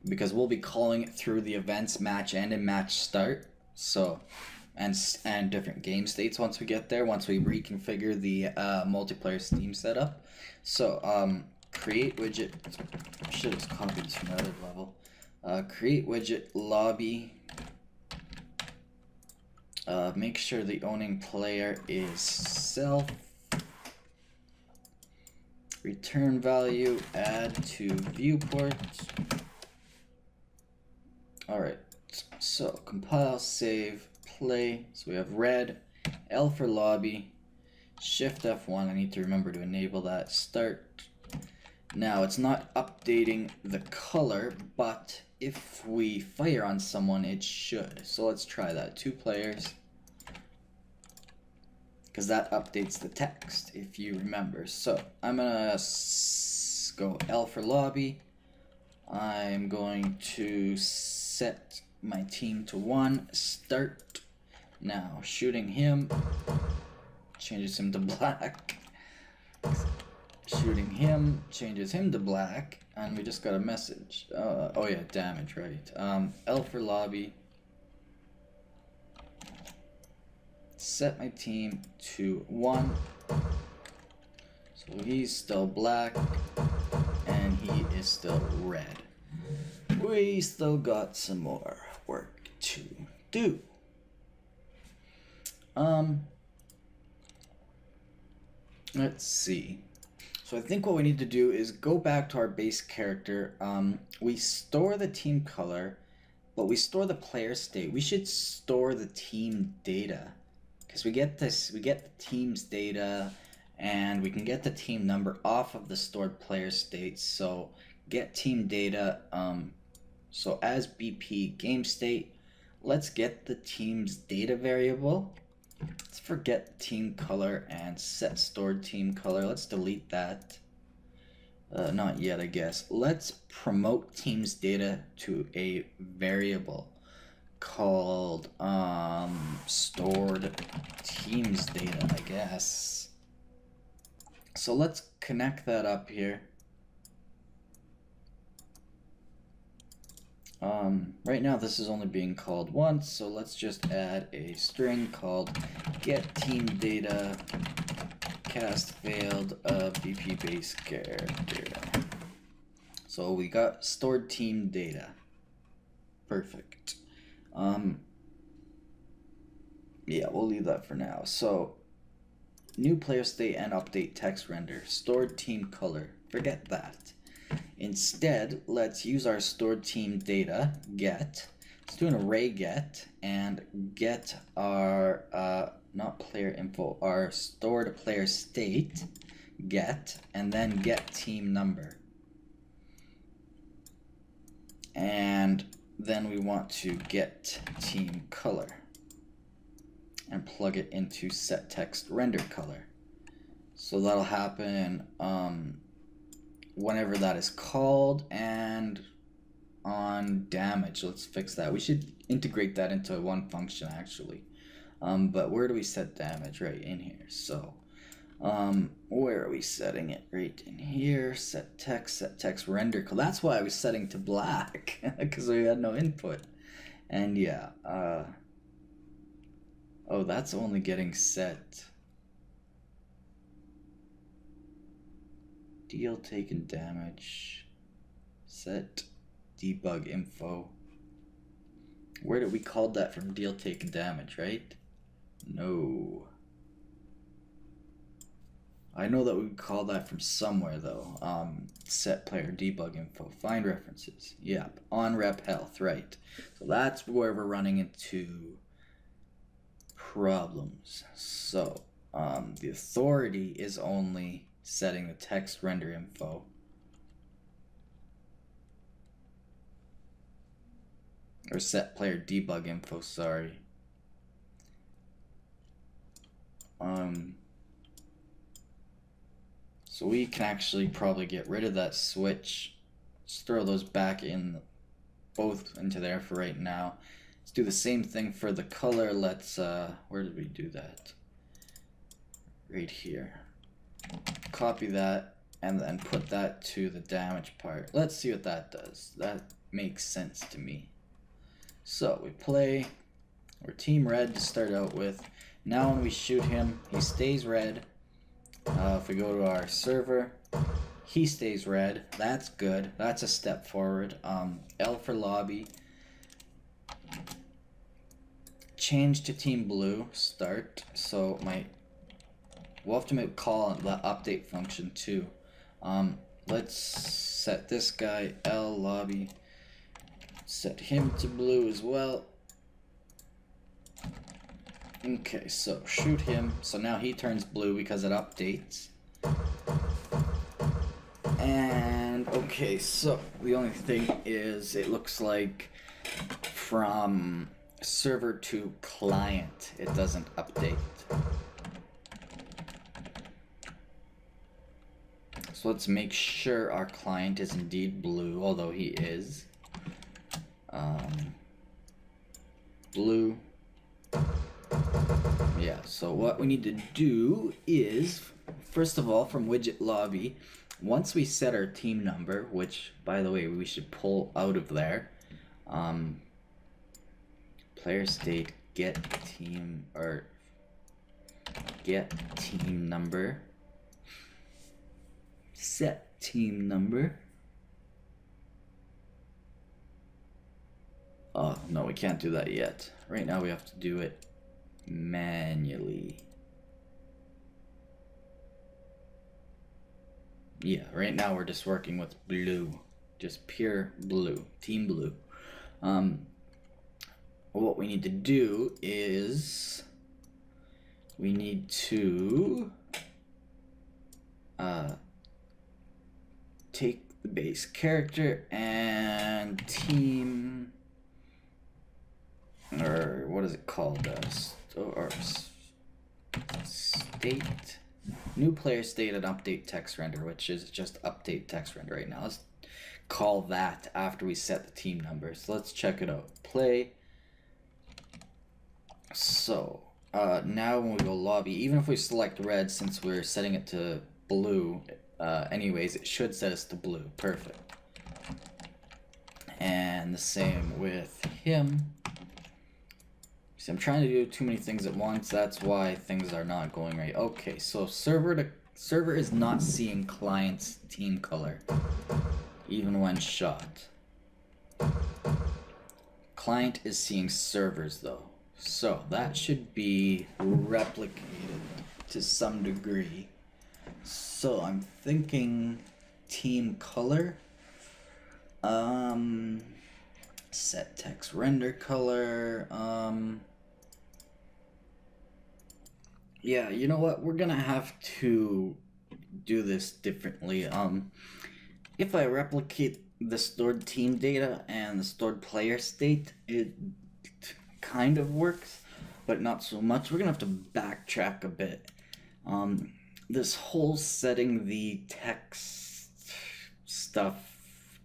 because we'll be calling it through the events match end and match start. So and different game states once we get there, once we reconfigure the multiplayer Steam setup. So create widget, should have copied to another level. Create widget lobby. Make sure the owning player is self. Return value, add to viewport. Alright, so compile, save, play. So we have red, L for lobby, Shift F1. I need to remember to enable that. Start. Now it's not updating the color, but if we fire on someone, it should. So let's try that. 2 players, because that updates the text, if you remember. So I'm gonna go L for lobby. I'm going to set my team to 1. Start. Now shooting him changes him to black. Shooting him changes him to black, and we just got a message. Oh yeah, damage, right? L for lobby. Set my team to 1. So he's still black, and he is still red. We still got some more work to do. Let's see. So I think what we need to do is go back to our base character. We store the team color, but we store the player state. We should store the team data, because we get the team's data, and we can get the team number off of the stored player states. So get team data. So as BP game state, let's get the team's data variable. Let's forget team color and set stored team color. Let's delete that. Not yet, I guess. Let's promote team's data to a variable called stored teams data, I guess. So let's connect that up here. Right now this is only being called once, so let's just add a string called get team data cast failed BP base character. So we got stored team data. Perfect. Yeah, we'll leave that for now. So new player state and update text render, stored team color, forget that. Instead, let's use our stored team data, get. Let's do an array get, and get our, not player info, our stored player state, get, and then get team number. And then we want to get team color. and plug it into set text render color. So that'll happen whenever that is called, and on damage. Let's fix that. We should integrate that into one function actually. But where do we set damage? Right in here. So where are we setting it? Right in here. Set text render color. That's why I was setting to black because we had no input. And yeah, oh, that's only getting set. Deal taken damage. Set debug info. Where did we call that from? Deal taken damage, right? No. I know that we call that from somewhere though. Set player debug info. Find references. Yep. On rep health, right. So that's where we're running into problems. So the authority is only setting the text render info. Or set player debug info, sorry. So we can actually probably get rid of that switch. Just throw those back in, both into there for right now. Let's do the same thing for the color. Let's, where did we do that? Right here. Copy that and then put that to the damage part. Let's see what that does. That makes sense to me. So we play, we're team red to start out with. Now when we shoot him, he stays red. If we go to our server, he stays red. That's good. That's a step forward. L for lobby. Change to team blue. Start. So we'll have to call the update function too. Let's set this guy L lobby. Set him to blue as well. Okay, so shoot him. So now he turns blue because it updates. And okay, so the only thing is it looks like from server to client it doesn't update. So let's make sure our client is indeed blue, although he is. Blue. Yeah, so what we need to do is, first of all, from widget lobby, once we set our team number, which by the way we should pull out of there, player state get team number, set team number. Oh no, we can't do that yet. Right now we have to do it manually. Yeah, right now we're just working with blue, just pure blue, team blue. What we need to do is we need to take the base character and team, or what is it called, or state, new player state and update text render, which is just update text render right now. Let's call that after we set the team number. So let's check it out. Play. So now when we go lobby, even if we select red, since we're setting it to blue anyways, it should set us to blue. Perfect. And the same with him. See, I'm trying to do too many things at once. That's why things are not going right. Okay, so server is not seeing client's team color, even when shot. Client is seeing servers though. So that should be replicated to some degree. So I'm thinking team color. Set text render color. Yeah, you know what? We're gonna have to do this differently. If I replicate the stored team data and the stored player state, it kind of works. but not so much. We're gonna have to backtrack a bit. This whole setting the text stuff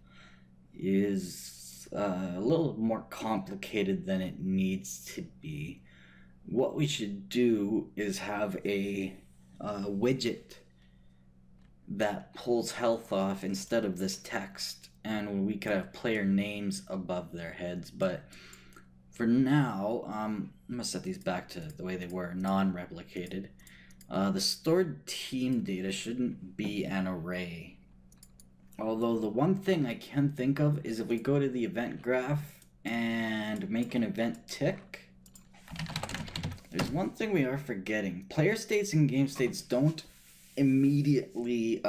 is a little more complicated than it needs to be. What we should do is have a widget that pulls health off instead of this text, and we could have player names above their heads. But for now, I'm gonna set these back to the way they were, non-replicated. The stored team data shouldn't be an array. Although the one thing I can think of is if we go to the event graph and make an event tick, there's one thing we are forgetting. Player states and game states don't immediately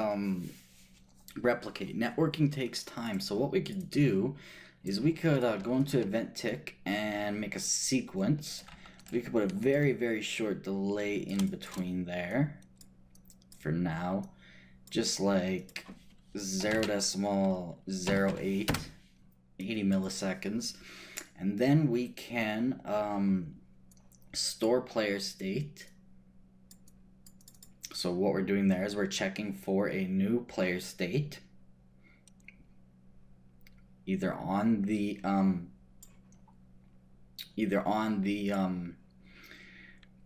replicate. Networking takes time. So what we could do is we could go into event tick and make a sequence. We could put a very, very short delay in between there for now, just like 0.08, 80 milliseconds. And then we can store player state. So what we're doing there is we're checking for a new player state, either on the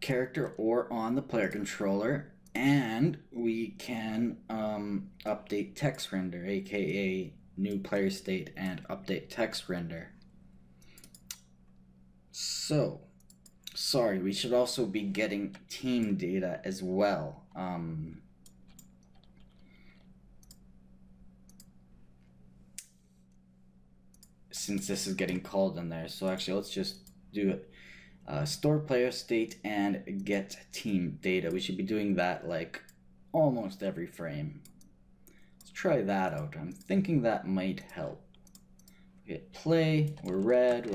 character or on the player controller, and we can update text render, aka new player state and update text render. So sorry, we should also be getting team data as well. Since this is getting called in there. So actually, let's just do it. Store player state and get team data. We should be doing that like almost every frame. Let's try that out. I'm thinking that might help. Hit play, we're red.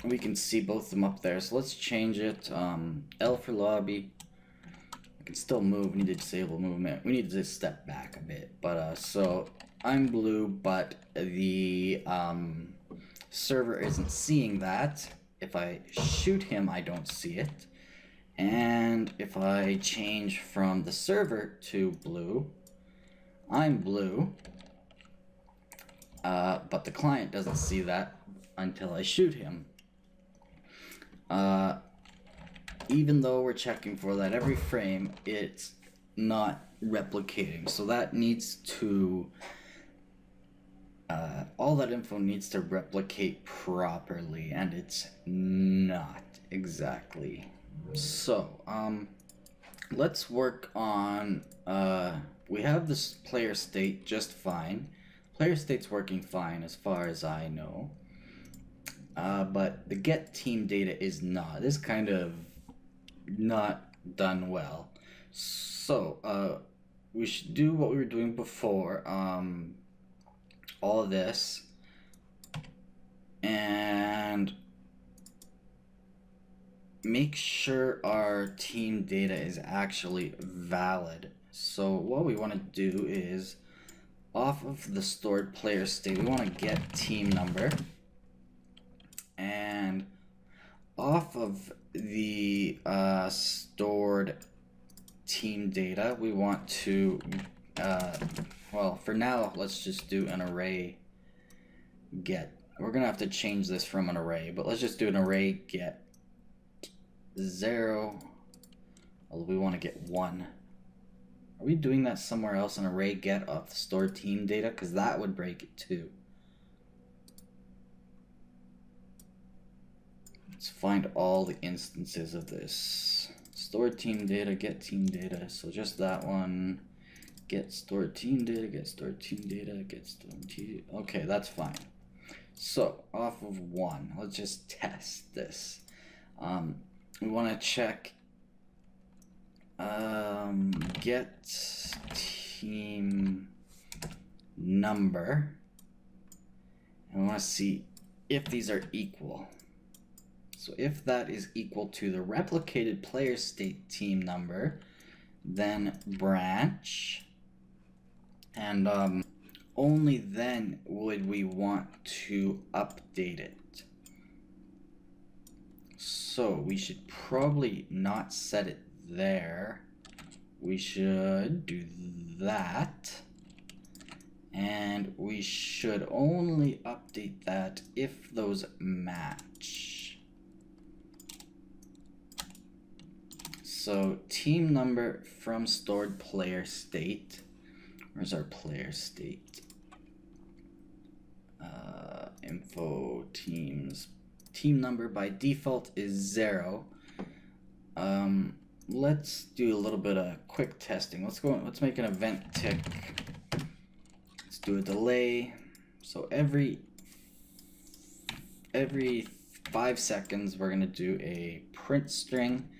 We can see both of them up there, so let's change it. L for lobby. I can still move. We need to disable movement. We need to just step back a bit. But so I'm blue, but the server isn't seeing that. If I shoot him, I don't see it. And if I change from the server to blue, I'm blue. But the client doesn't see that until I shoot him. Even though we're checking for that every frame, it's not replicating. So that needs to, all that info needs to replicate properly, and it's not exactly. So, let's work on, we have this player state just fine. Player state's working fine as far as I know. But the get team data is not. This kind of not done well. So we should do what we were doing before. All of this, and make sure our team data is actually valid. So what we want to do is, off of the stored player state, we want to get team number. And off of the stored team data, we want to, well, for now, let's just do an array get. We're going to have to change this from an array, but let's just do an array get 0. We want to get 1. Are we doing that somewhere else, an array get of the stored team data? Because that would break it too. Let's find all the instances of this. Stored team data, get team data. So just that one. Get stored team data, get stored team data, get stored team. Okay, that's fine. So off of 1, let's just test this. We want to check get team number, and we want to see if these are equal. So if that is equal to the replicated player state team number, then branch, and only then would we want to update it. So we should probably not set it there. We should do that. And we should only update that if those match. So team number from stored player state. Where's our player state? Info teams. Team number by default is 0. Let's do a little bit of quick testing. Let's make an event tick. Let's do a delay. So every 5 seconds we're gonna do a print string,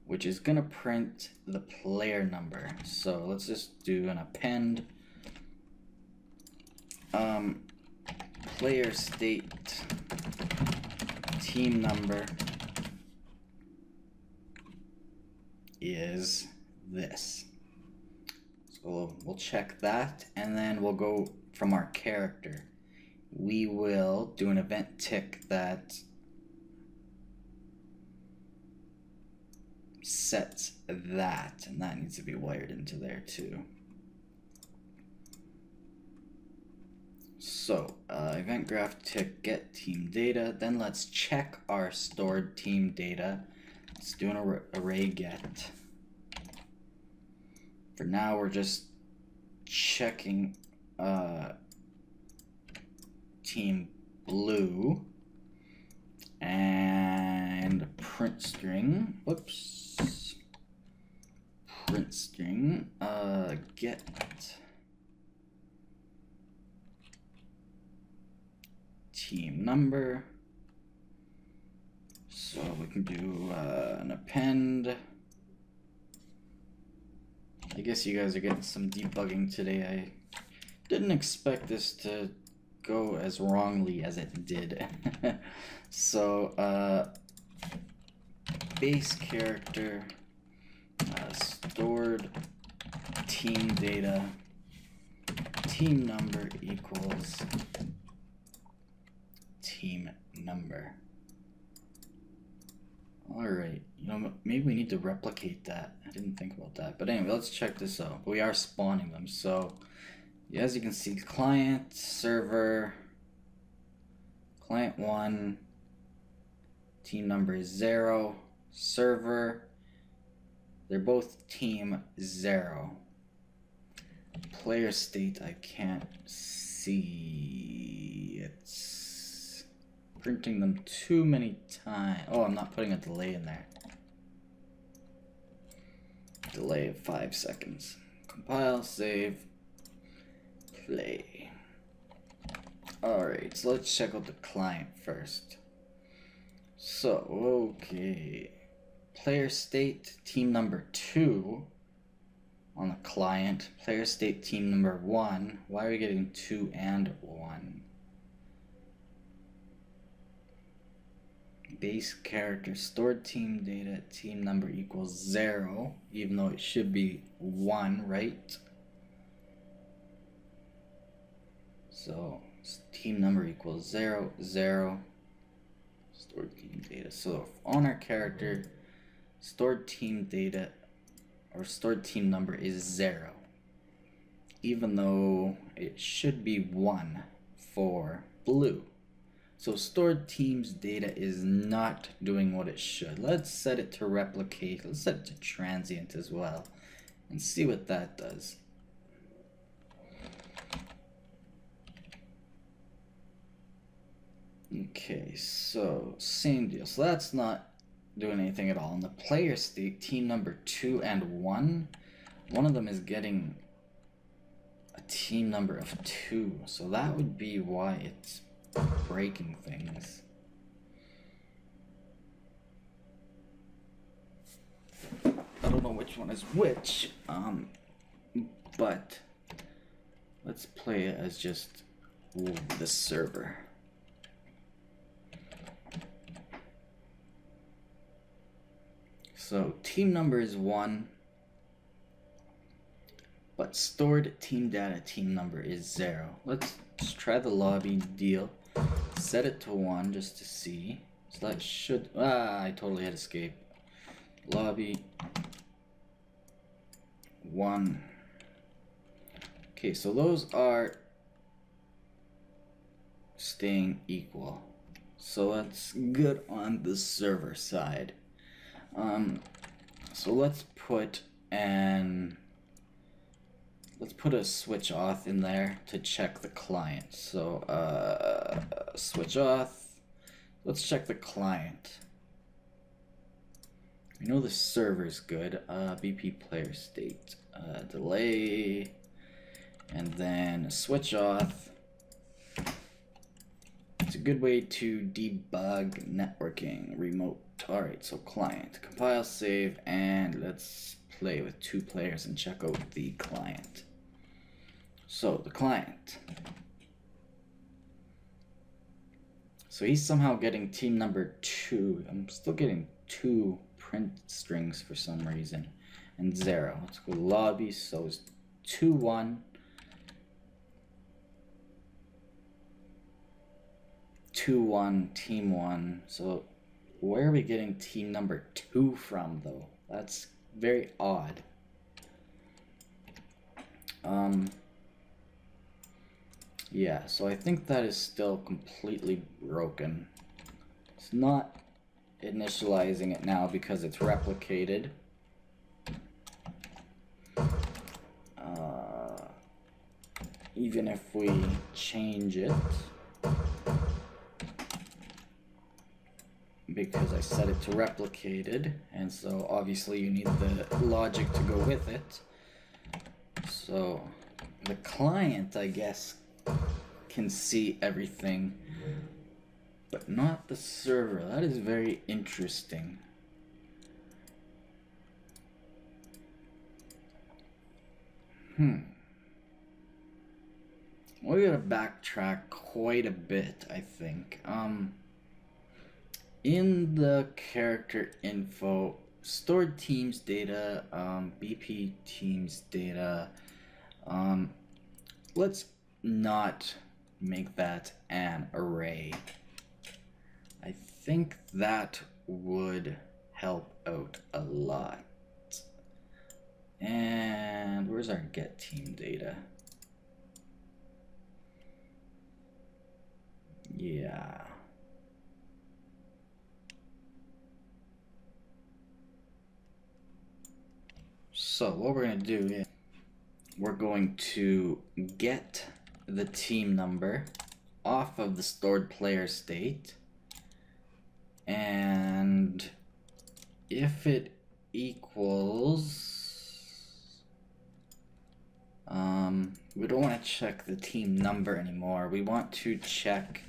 which is gonna print the player number. So let's just do an append. Player state team number is this. So we'll check that, and then we'll go from our character. We will do an event tick that sets that, and that needs to be wired into there too. So event graph tick get team data, then let's check our stored team data. Let's do an array get. For now we're just checking team blue, and print string, whoops, print string get team number. So we can do an append. I guess you guys are getting some debugging today. I didn't expect this to go as wrongly as it did. So base character stored team data team number equals team number. Alright, you know, maybe we need to replicate that. I didn't think about that. But anyway, let's check this out. We are spawning them. So, as you can see, client, server, client 1, team number is 0, server, they're both team 0. Player state, I can't see. It's printing them too many times. Oh, I'm not putting a delay in there. Delay of 5 seconds. Compile, save, play. Alright, so let's check out the client first. So, okay. Player state team number 2 on the client. Player state team number 1. Why are we getting 2 and 1? Base character stored team data team number equals 0, even though it should be 1, right? So team number equals 0, 0, stored team data. So on our character, stored team data or stored team number is 0, even though it should be 1 for blue. So stored team's data is not doing what it should. Let's set it to replicate. Let's set it to transient as well and see what that does. Okay, so same deal. So that's not doing anything at all. In the player state, team number 2 and 1, one of them is getting a team number of 2. So that would be why it's breaking things. I don't know which one is which, but let's play it as just the server. So team number is 1, but stored team data team number is 0. Let's just try the lobby deal. Set it to 1 just to see. So that should, I totally had escape. Lobby 1. Okay, so those are staying equal. So that's good on the server side. So let's put a switch auth in there to check the client. So switch auth. Let's check the client. We know the server's good. BP player state, delay, and then switch auth. It's a good way to debug networking remote. Alright, so client, compile, save, and let's play with 2 players and check out the client. So the client. So he's somehow getting team number 2. I'm still getting 2 print strings for some reason. And 0. Let's go lobby, so it's 2, 1. 2, 1, team 1. So where are we getting team number 2 from, though? That's very odd. Yeah, so I think that is still completely broken. It's not initializing it now because it's replicated. Even if we change it, because I set it to replicated, and so obviously you need the logic to go with it. So the client, I guess, can see everything, but not the server. That is very interesting. We gotta backtrack quite a bit, I think. In the character info, stored teams data, BP teams data, let's not make that an array. I think that would help out a lot. And where's our get team data? Yeah. So what we're going to do is we're going to get the team number off of the stored player state, and if it equals, we don't want to check the team number anymore. We want to check,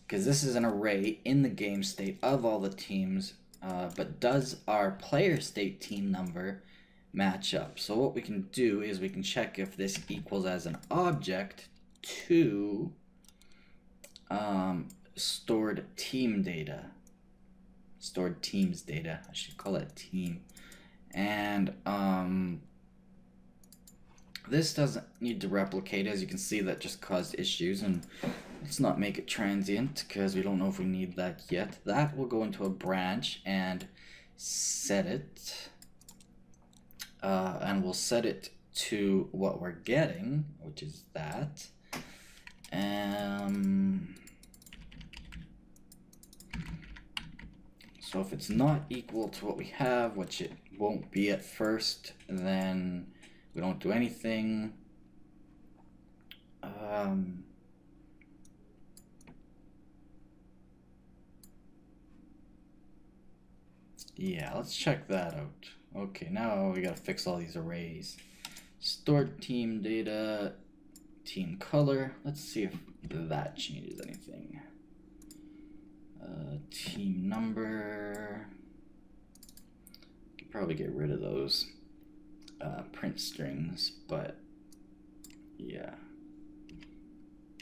because this is an array in the game state of all the teams, but does our player state team number match up? So what we can do is we can check if this equals as an object to stored team data, stored teams data, I should call it team. And this doesn't need to replicate. As you can see, that just caused issues, and let's not make it transient because we don't know if we need that yet. That will go into a branch and set it, and we'll set it to what we're getting, which is that. So if it's not equal to what we have, which it won't be at first, then we don't do anything. Yeah, let's check that out. Okay, now we gotta fix all these arrays. Stored team data, team color. Let's see if that changes anything. Team number. Could probably get rid of those print strings, but yeah.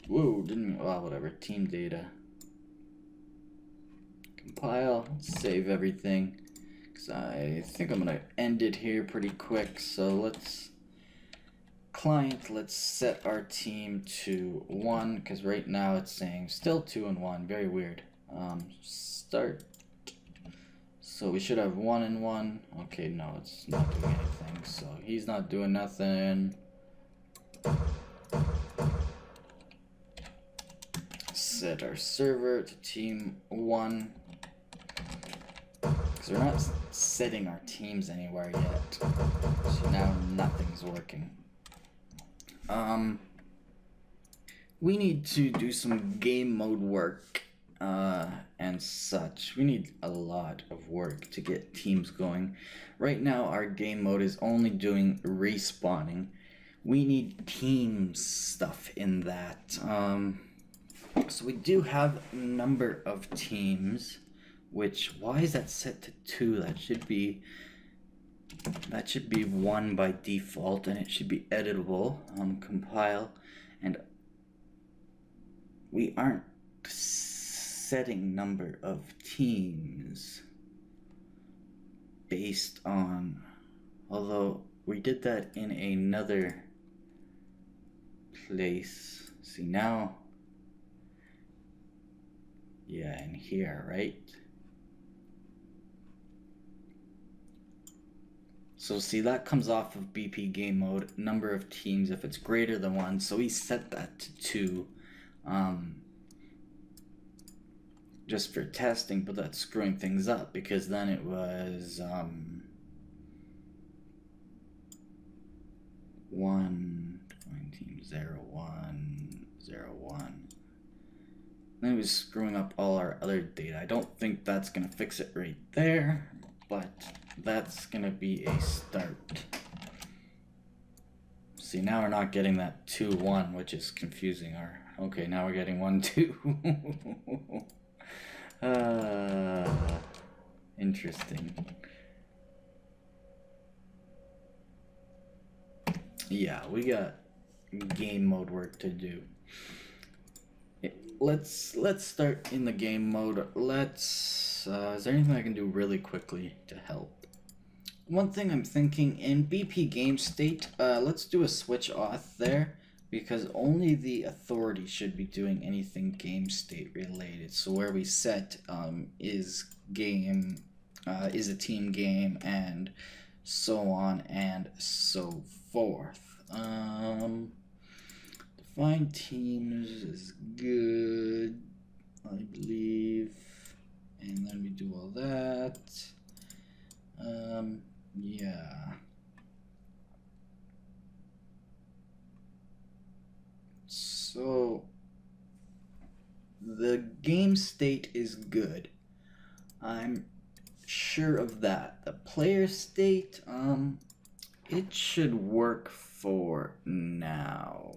Whoa, well, whatever. Team data. Compile, save everything. Because I think I'm gonna end it here pretty quick, so let's client, let's set our team to 1, because right now it's saying still 2 and 1. Very weird. Start. So we should have 1 and 1. Okay, no, it's not doing anything. So he's not doing nothing. Set our server to team 1. Because we're not setting our teams anywhere yet. So now nothing's working. We need to do some game mode work and such. We need a lot of work to get teams going. Right now our game mode is only doing respawning. We need team stuff in that. So we do have a number of teams, which, why is that set to 2? That should be 1 by default, and it should be editable. Compile, and we aren't setting number of teams based on, although we did that in another place. See now, yeah, in here, right? So see, that comes off of BP game mode, number of teams if it's greater than 1. So we set that to 2 just for testing, but that's screwing things up because then it was 1 team 0 1 0 1. Then it was screwing up all our other data. I don't think that's gonna fix it right there, but that's gonna be a start. See, now we're not getting that 2 1, which is confusing. Okay, now we're getting 1 2. Interesting. Yeah, we got game mode work to do. Let's start in the game mode. Is there anything I can do really quickly to help? One thing I'm thinking, in BP game state, let's do a switch auth there, because only the authority should be doing anything game state related. So where we set is a team game, and so on and so forth. Define teams is good, I believe, and then we do all that. Yeah. So the game state is good. I'm sure of that. The player state, it should work for now.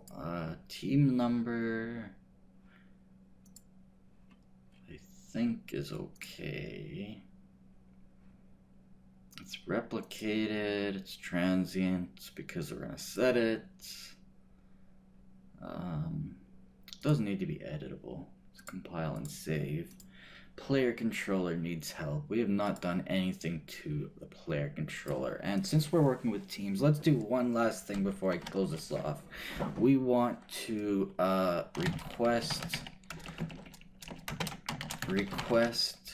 Team number, I think, is okay. It's replicated, it's transient because we're gonna set it. Doesn't need to be editable. Let's compile and save. Player controller needs help. We have not done anything to the player controller. And since we're working with teams, let's do one last thing before I close this off. We want to request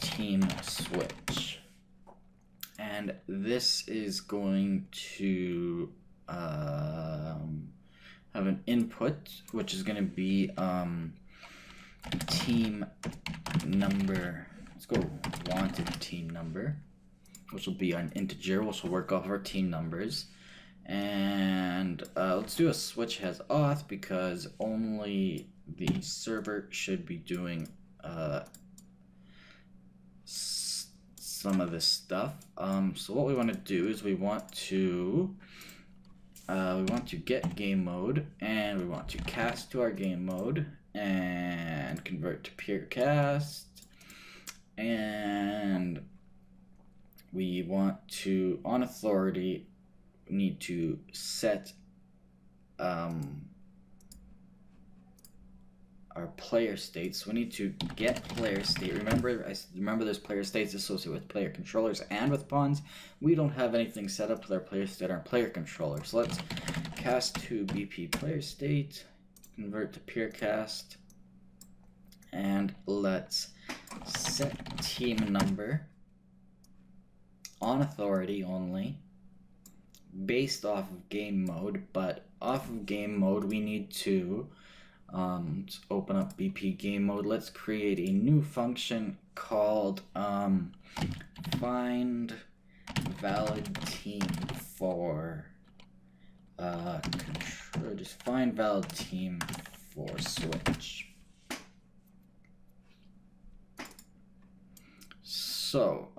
team switch. And this is going to have an input, which is going to be team number. Let's go wanted team number, which will be an integer, which will work off our team numbers. And let's do a switch has auth, because only the server should be doing some of this stuff. So what we want to do is we want to get game mode, and we want to cast to our game mode and convert to pure cast, and we want to, on authority, need to set our player states. We need to get player state. Remember there's player states associated with player controllers and with pawns. We don't have anything set up with our player state or our player controller. So let's cast to BP player state, convert to peer cast, and let's set team number on authority only, based off of game mode. But off of game mode, we need to let's open up BP game mode. Let's create a new function called find valid team for just find valid team for Switch. So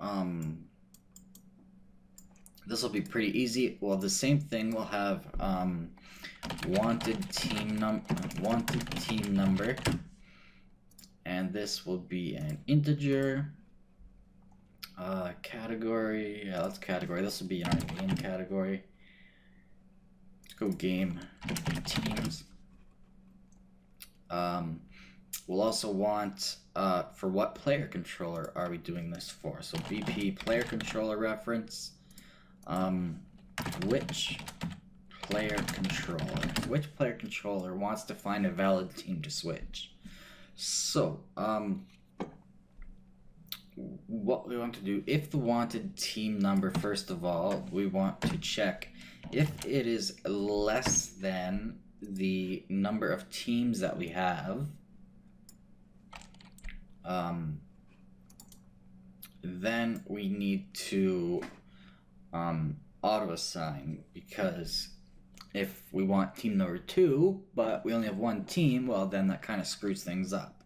this will be pretty easy. Well, the same thing will have wanted team number, and this will be an integer. Category, yeah, let's category. This will be our game category. Let's go game teams. We'll also want for what player controller are we doing this for? So BP player controller reference. Which player controller wants to find a valid team to switch? So what we want to do, if the wanted team number, first of all, we want to check if it is less than the number of teams that we have. Then we need to auto assign, because if we want team number 2 but we only have one team, well, then that kind of screws things up.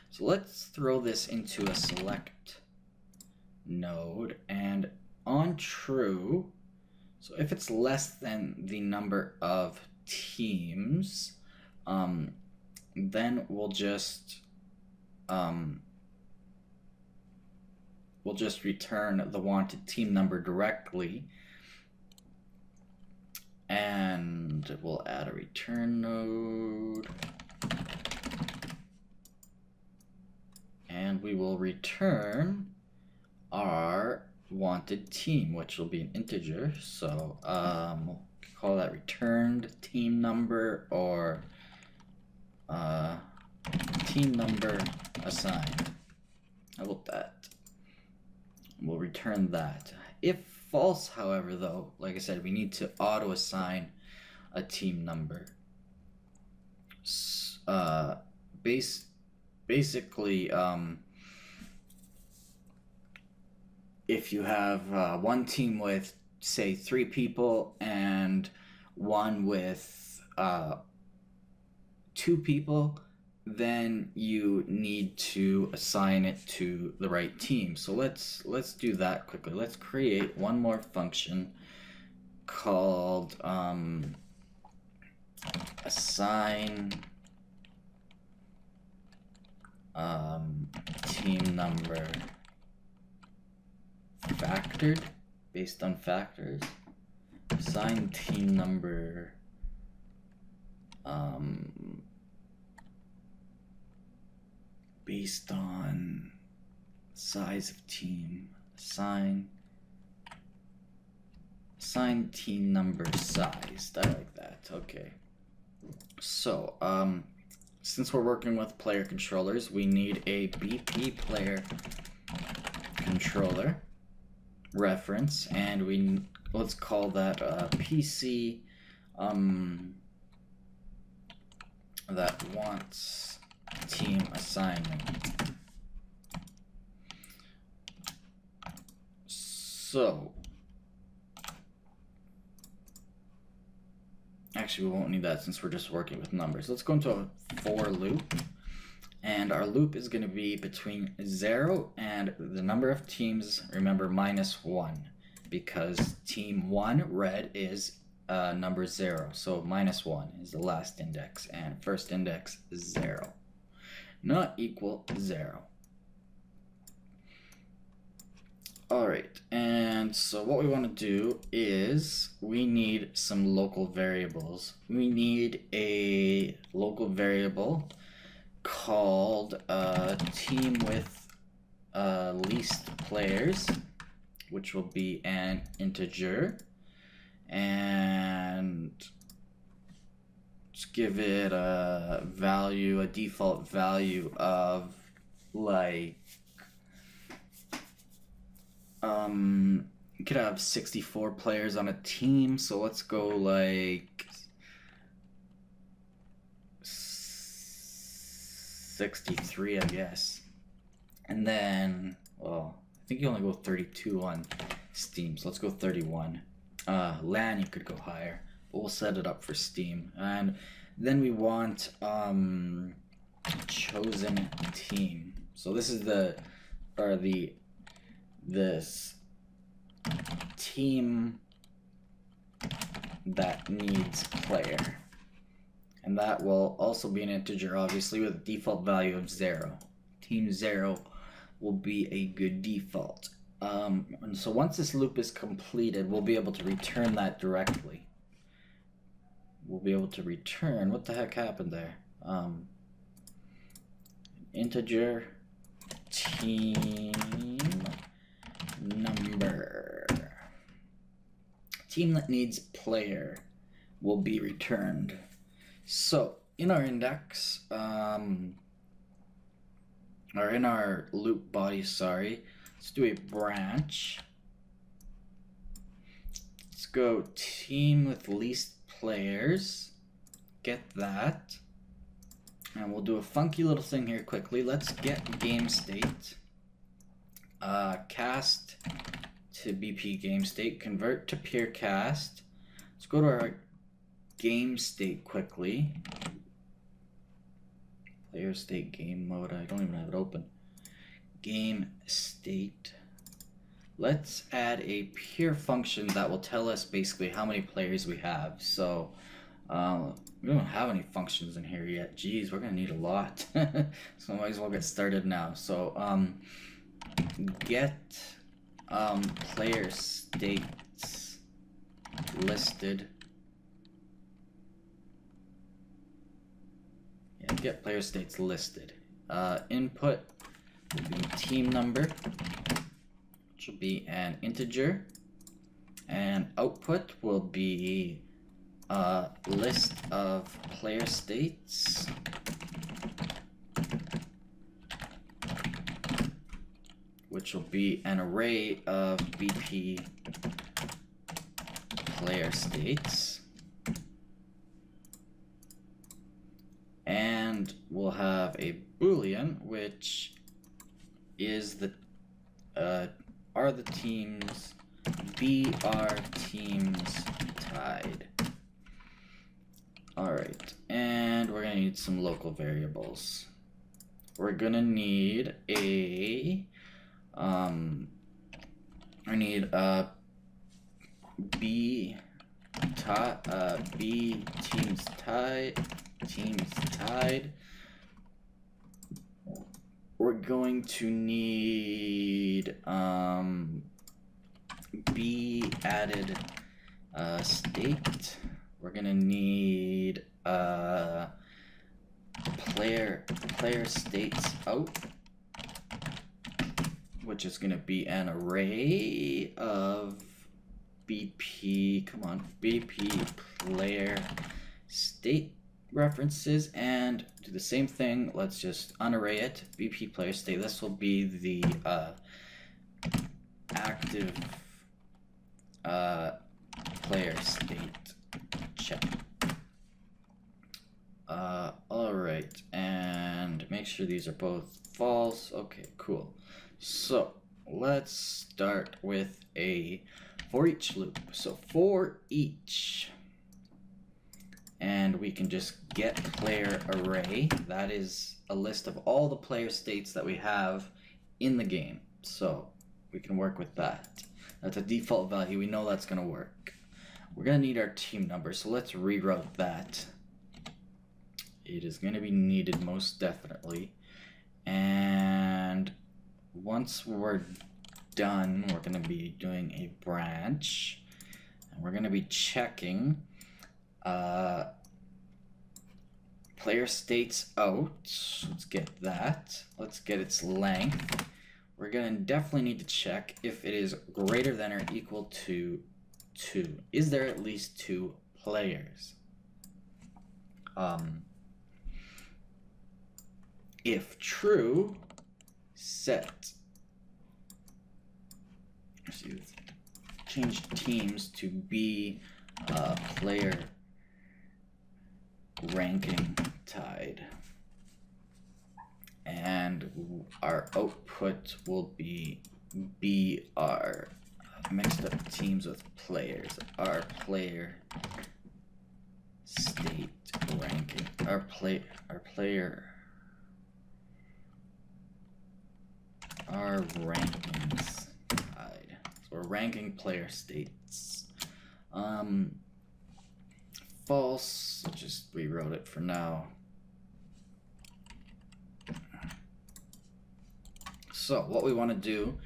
So let's throw this into a select node, and on true, so if it's less than the number of teams, then we'll just return the wanted team number directly, and we'll add a return node, and we will return our wanted team, which will be an integer. So we'll call that returned team number, or team number assigned. How about that? We'll return that. If false, however, though, like I said, we need to auto assign a team number. Basically, if you have one team with, say, 3 people and one with 2 people, then you need to assign it to the right team. So let's do that quickly. Let's create one more function called assign team number factored, based on factors. Assign team number based on size of team. Assign team number sized. I like that. Okay. So since we're working with player controllers, we need a BP player controller reference, and let's call that PC that wants team assignment. So actually, we won't need that since we're just working with numbers. Let's go into a for loop, and our loop is going to be between 0 and the number of teams, remember, -1, because team 1, red, is number 0, so -1 is the last index, and first index is 0, not equal 0. Alright, and so what we want to do is we need some local variables. We need a local variable called team with least players, which will be an integer, and just give it a value, a default value of like you could have 64 players on a team, so let's go like 63, I guess. And then, well, I think you only go 32 on Steam, so let's go 31. LAN, you could go higher, but we'll set it up for Steam. And then we want chosen team. So this is this team that needs player. And that will also be an integer, obviously, with a default value of 0. Team 0 will be a good default. And so once this loop is completed, we'll be able to return that directly. We'll be able to return, what the heck happened there? Integer team number. Team that needs player will be returned. So in our index, or in our loop body, sorry, let's do a branch. Let's go team with least players, get that, and we'll do a funky little thing here quickly. Let's get game state, cast to BP game state, convert to pure cast. Let's go to our game state quickly. Player state game mode, I don't even have it open. Game state. Let's add a pure function that will tell us basically how many players we have. So we don't have any functions in here yet. Geez, we're gonna need a lot. So I might as well get started now. So get player states listed. Yeah, get player states listed. Input will be team number, which will be an integer, and output will be a list of player states, which will be an array of BP player states, and we'll have a boolean, which is the are the teams, are teams tied. Alright, and we're gonna need some local variables. We're gonna need a I need a B teams tied. We're going to need B added state. We're gonna need player states out, which is gonna be an array of BP player state references, and do the same thing. Let's just unarray it. BP player state. This will be the active player state check. Alright, and make sure these are both false. Okay, cool. So let's start with a for each loop. So for each, and we can just get player array. That is a list of all the player states that we have in the game. So we can work with that. That's a default value. We know that's going to work. We're going to need our team number. So let's reroute that. It is going to be needed most definitely. And once we're done, we're going to be doing a branch. And we're going to be checking player states out. Let's get that. Let's get its length. We're gonna definitely need to check if it is greater than or equal to 2. Is there at least 2 players? If true, set. Change teams to be player ranking tied, and our output will be BR, mixed up teams with players, our player state ranking, our rankings tied. So we're ranking player states. False, I just rewrote it for now. So what we want to do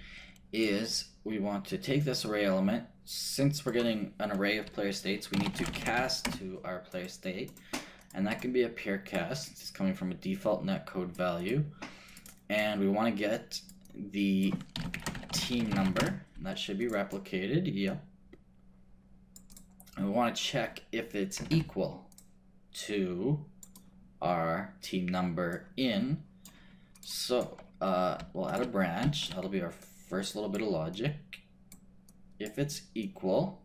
is we want to take this array element. Since we're getting an array of player states, we need to cast to our player state, and that can be a pure cast. It's coming from a default netcode value, and we want to get the team number. That should be replicated. Yep. And we want to check if it's equal to our team number in. So we'll add a branch. That'll be our first little bit of logic. If it's equal,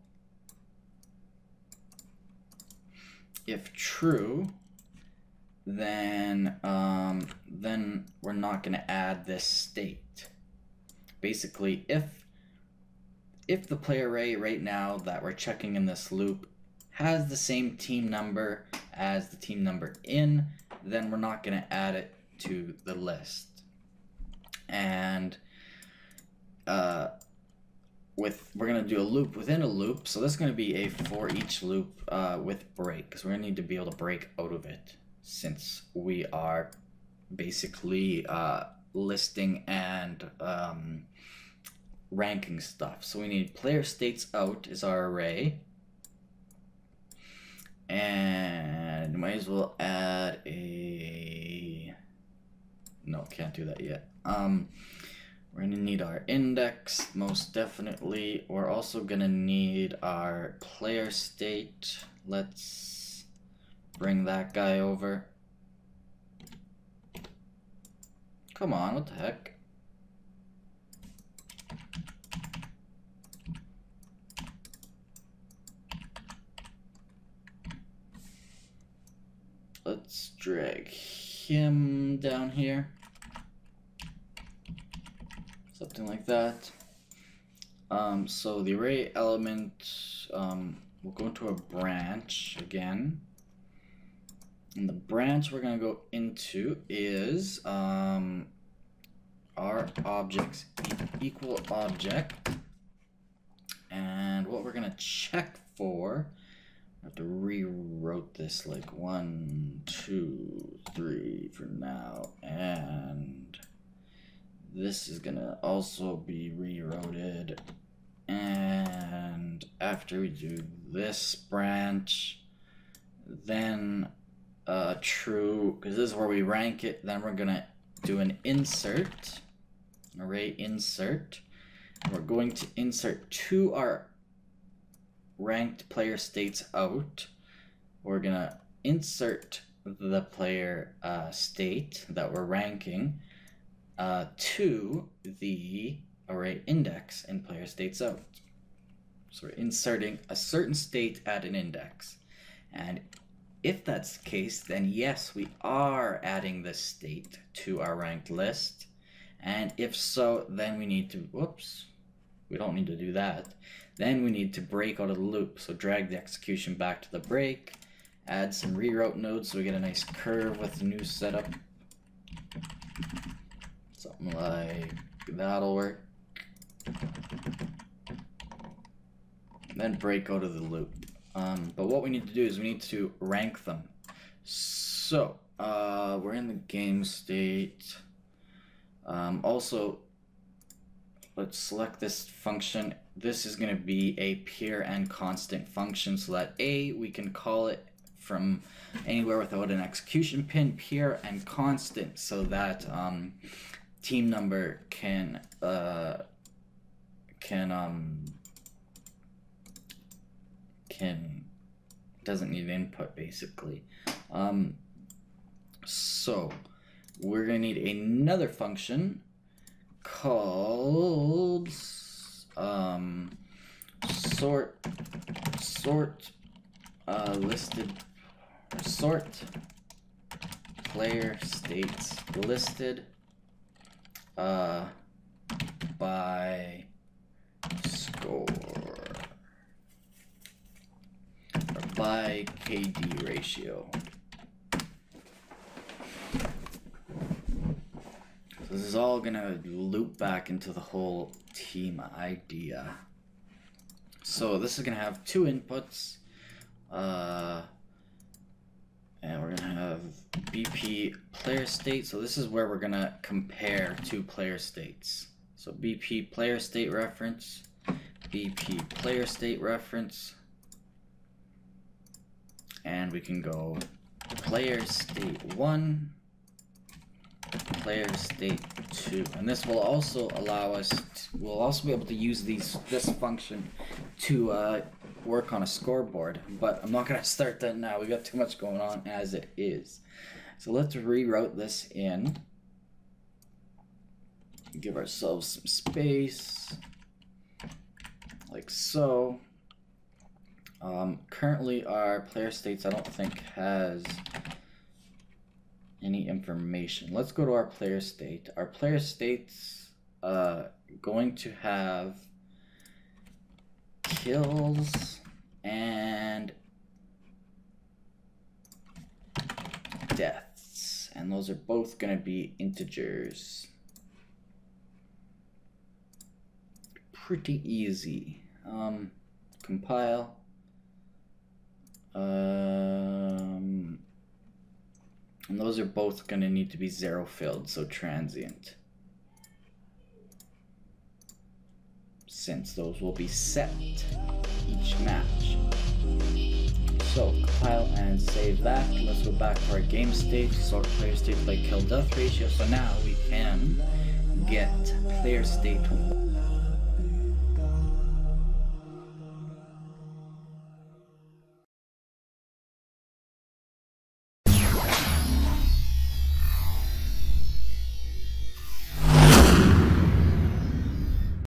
if true, then we're not going to add this state. Basically, if the player array right now that we're checking in this loop has the same team number as the team number in, then we're not going to add it to the list. And we're going to do a loop within a loop, so this is going to be a for each loop with break, because we're going to need to be able to break out of it, since we are basically listing and ranking stuff. So we need player states out is our array, and might as well add a, no, can't do that yet. We're gonna need our index, most definitely. We're also gonna need our player state. Let's bring that guy over. Come on, what the heck? Let's drag him down here. Something like that. So the array element, we'll go into a branch again. And the branch we're going to go into is our objects equal object. And what we're going to check for, I have to rewrote this like 1, 2, 3 for now, and this is gonna also be rewrote. And after we do this branch, then true, because this is where we rank it, then we're gonna do an insert, array insert. We're going to insert to our ranked player states out. We're gonna insert the player state that we're ranking to the array index in player states out. So we're inserting a certain state at an index, and if that's the case, then yes, we are adding this state to our ranked list. And if so, then we need to, whoops, we don't need to do that. Then we need to break out of the loop. So drag the execution back to the break, add some reroute nodes so we get a nice curve with the new setup. Something like that'll work. Then break out of the loop. But what we need to do is we need to rank them. So we're in the game state. Also, let's select this function. This is going to be a pure and constant function, so that A, we can call it from anywhere without an execution pin, pure and constant, so that team number doesn't need input, basically. So we're gonna need another function called sort player states listed by score, or by KD ratio. So this is all gonna loop back into the whole team idea. So this is gonna have two inputs, and we're gonna have BP player state. So this is where we're gonna compare two player states. So BP player state reference, BP player state reference, and we can go player state 1, player state 2, and this will also allow us we'll also be able to use this function to work on a scoreboard, but I'm not going to start that now. We got too much going on as it is. So let's reroute this in, give ourselves some space like so. Currently our player states I don't think has any information. Let's go to our player state. Our player state's going to have kills and deaths, and those are both going to be integers. Pretty easy. Compile. And those are both going to need to be 0 filled, so transient, since those will be set each match. So compile and save that. Let's go back to our game state, sort player state by kill death ratio. So now we can get player state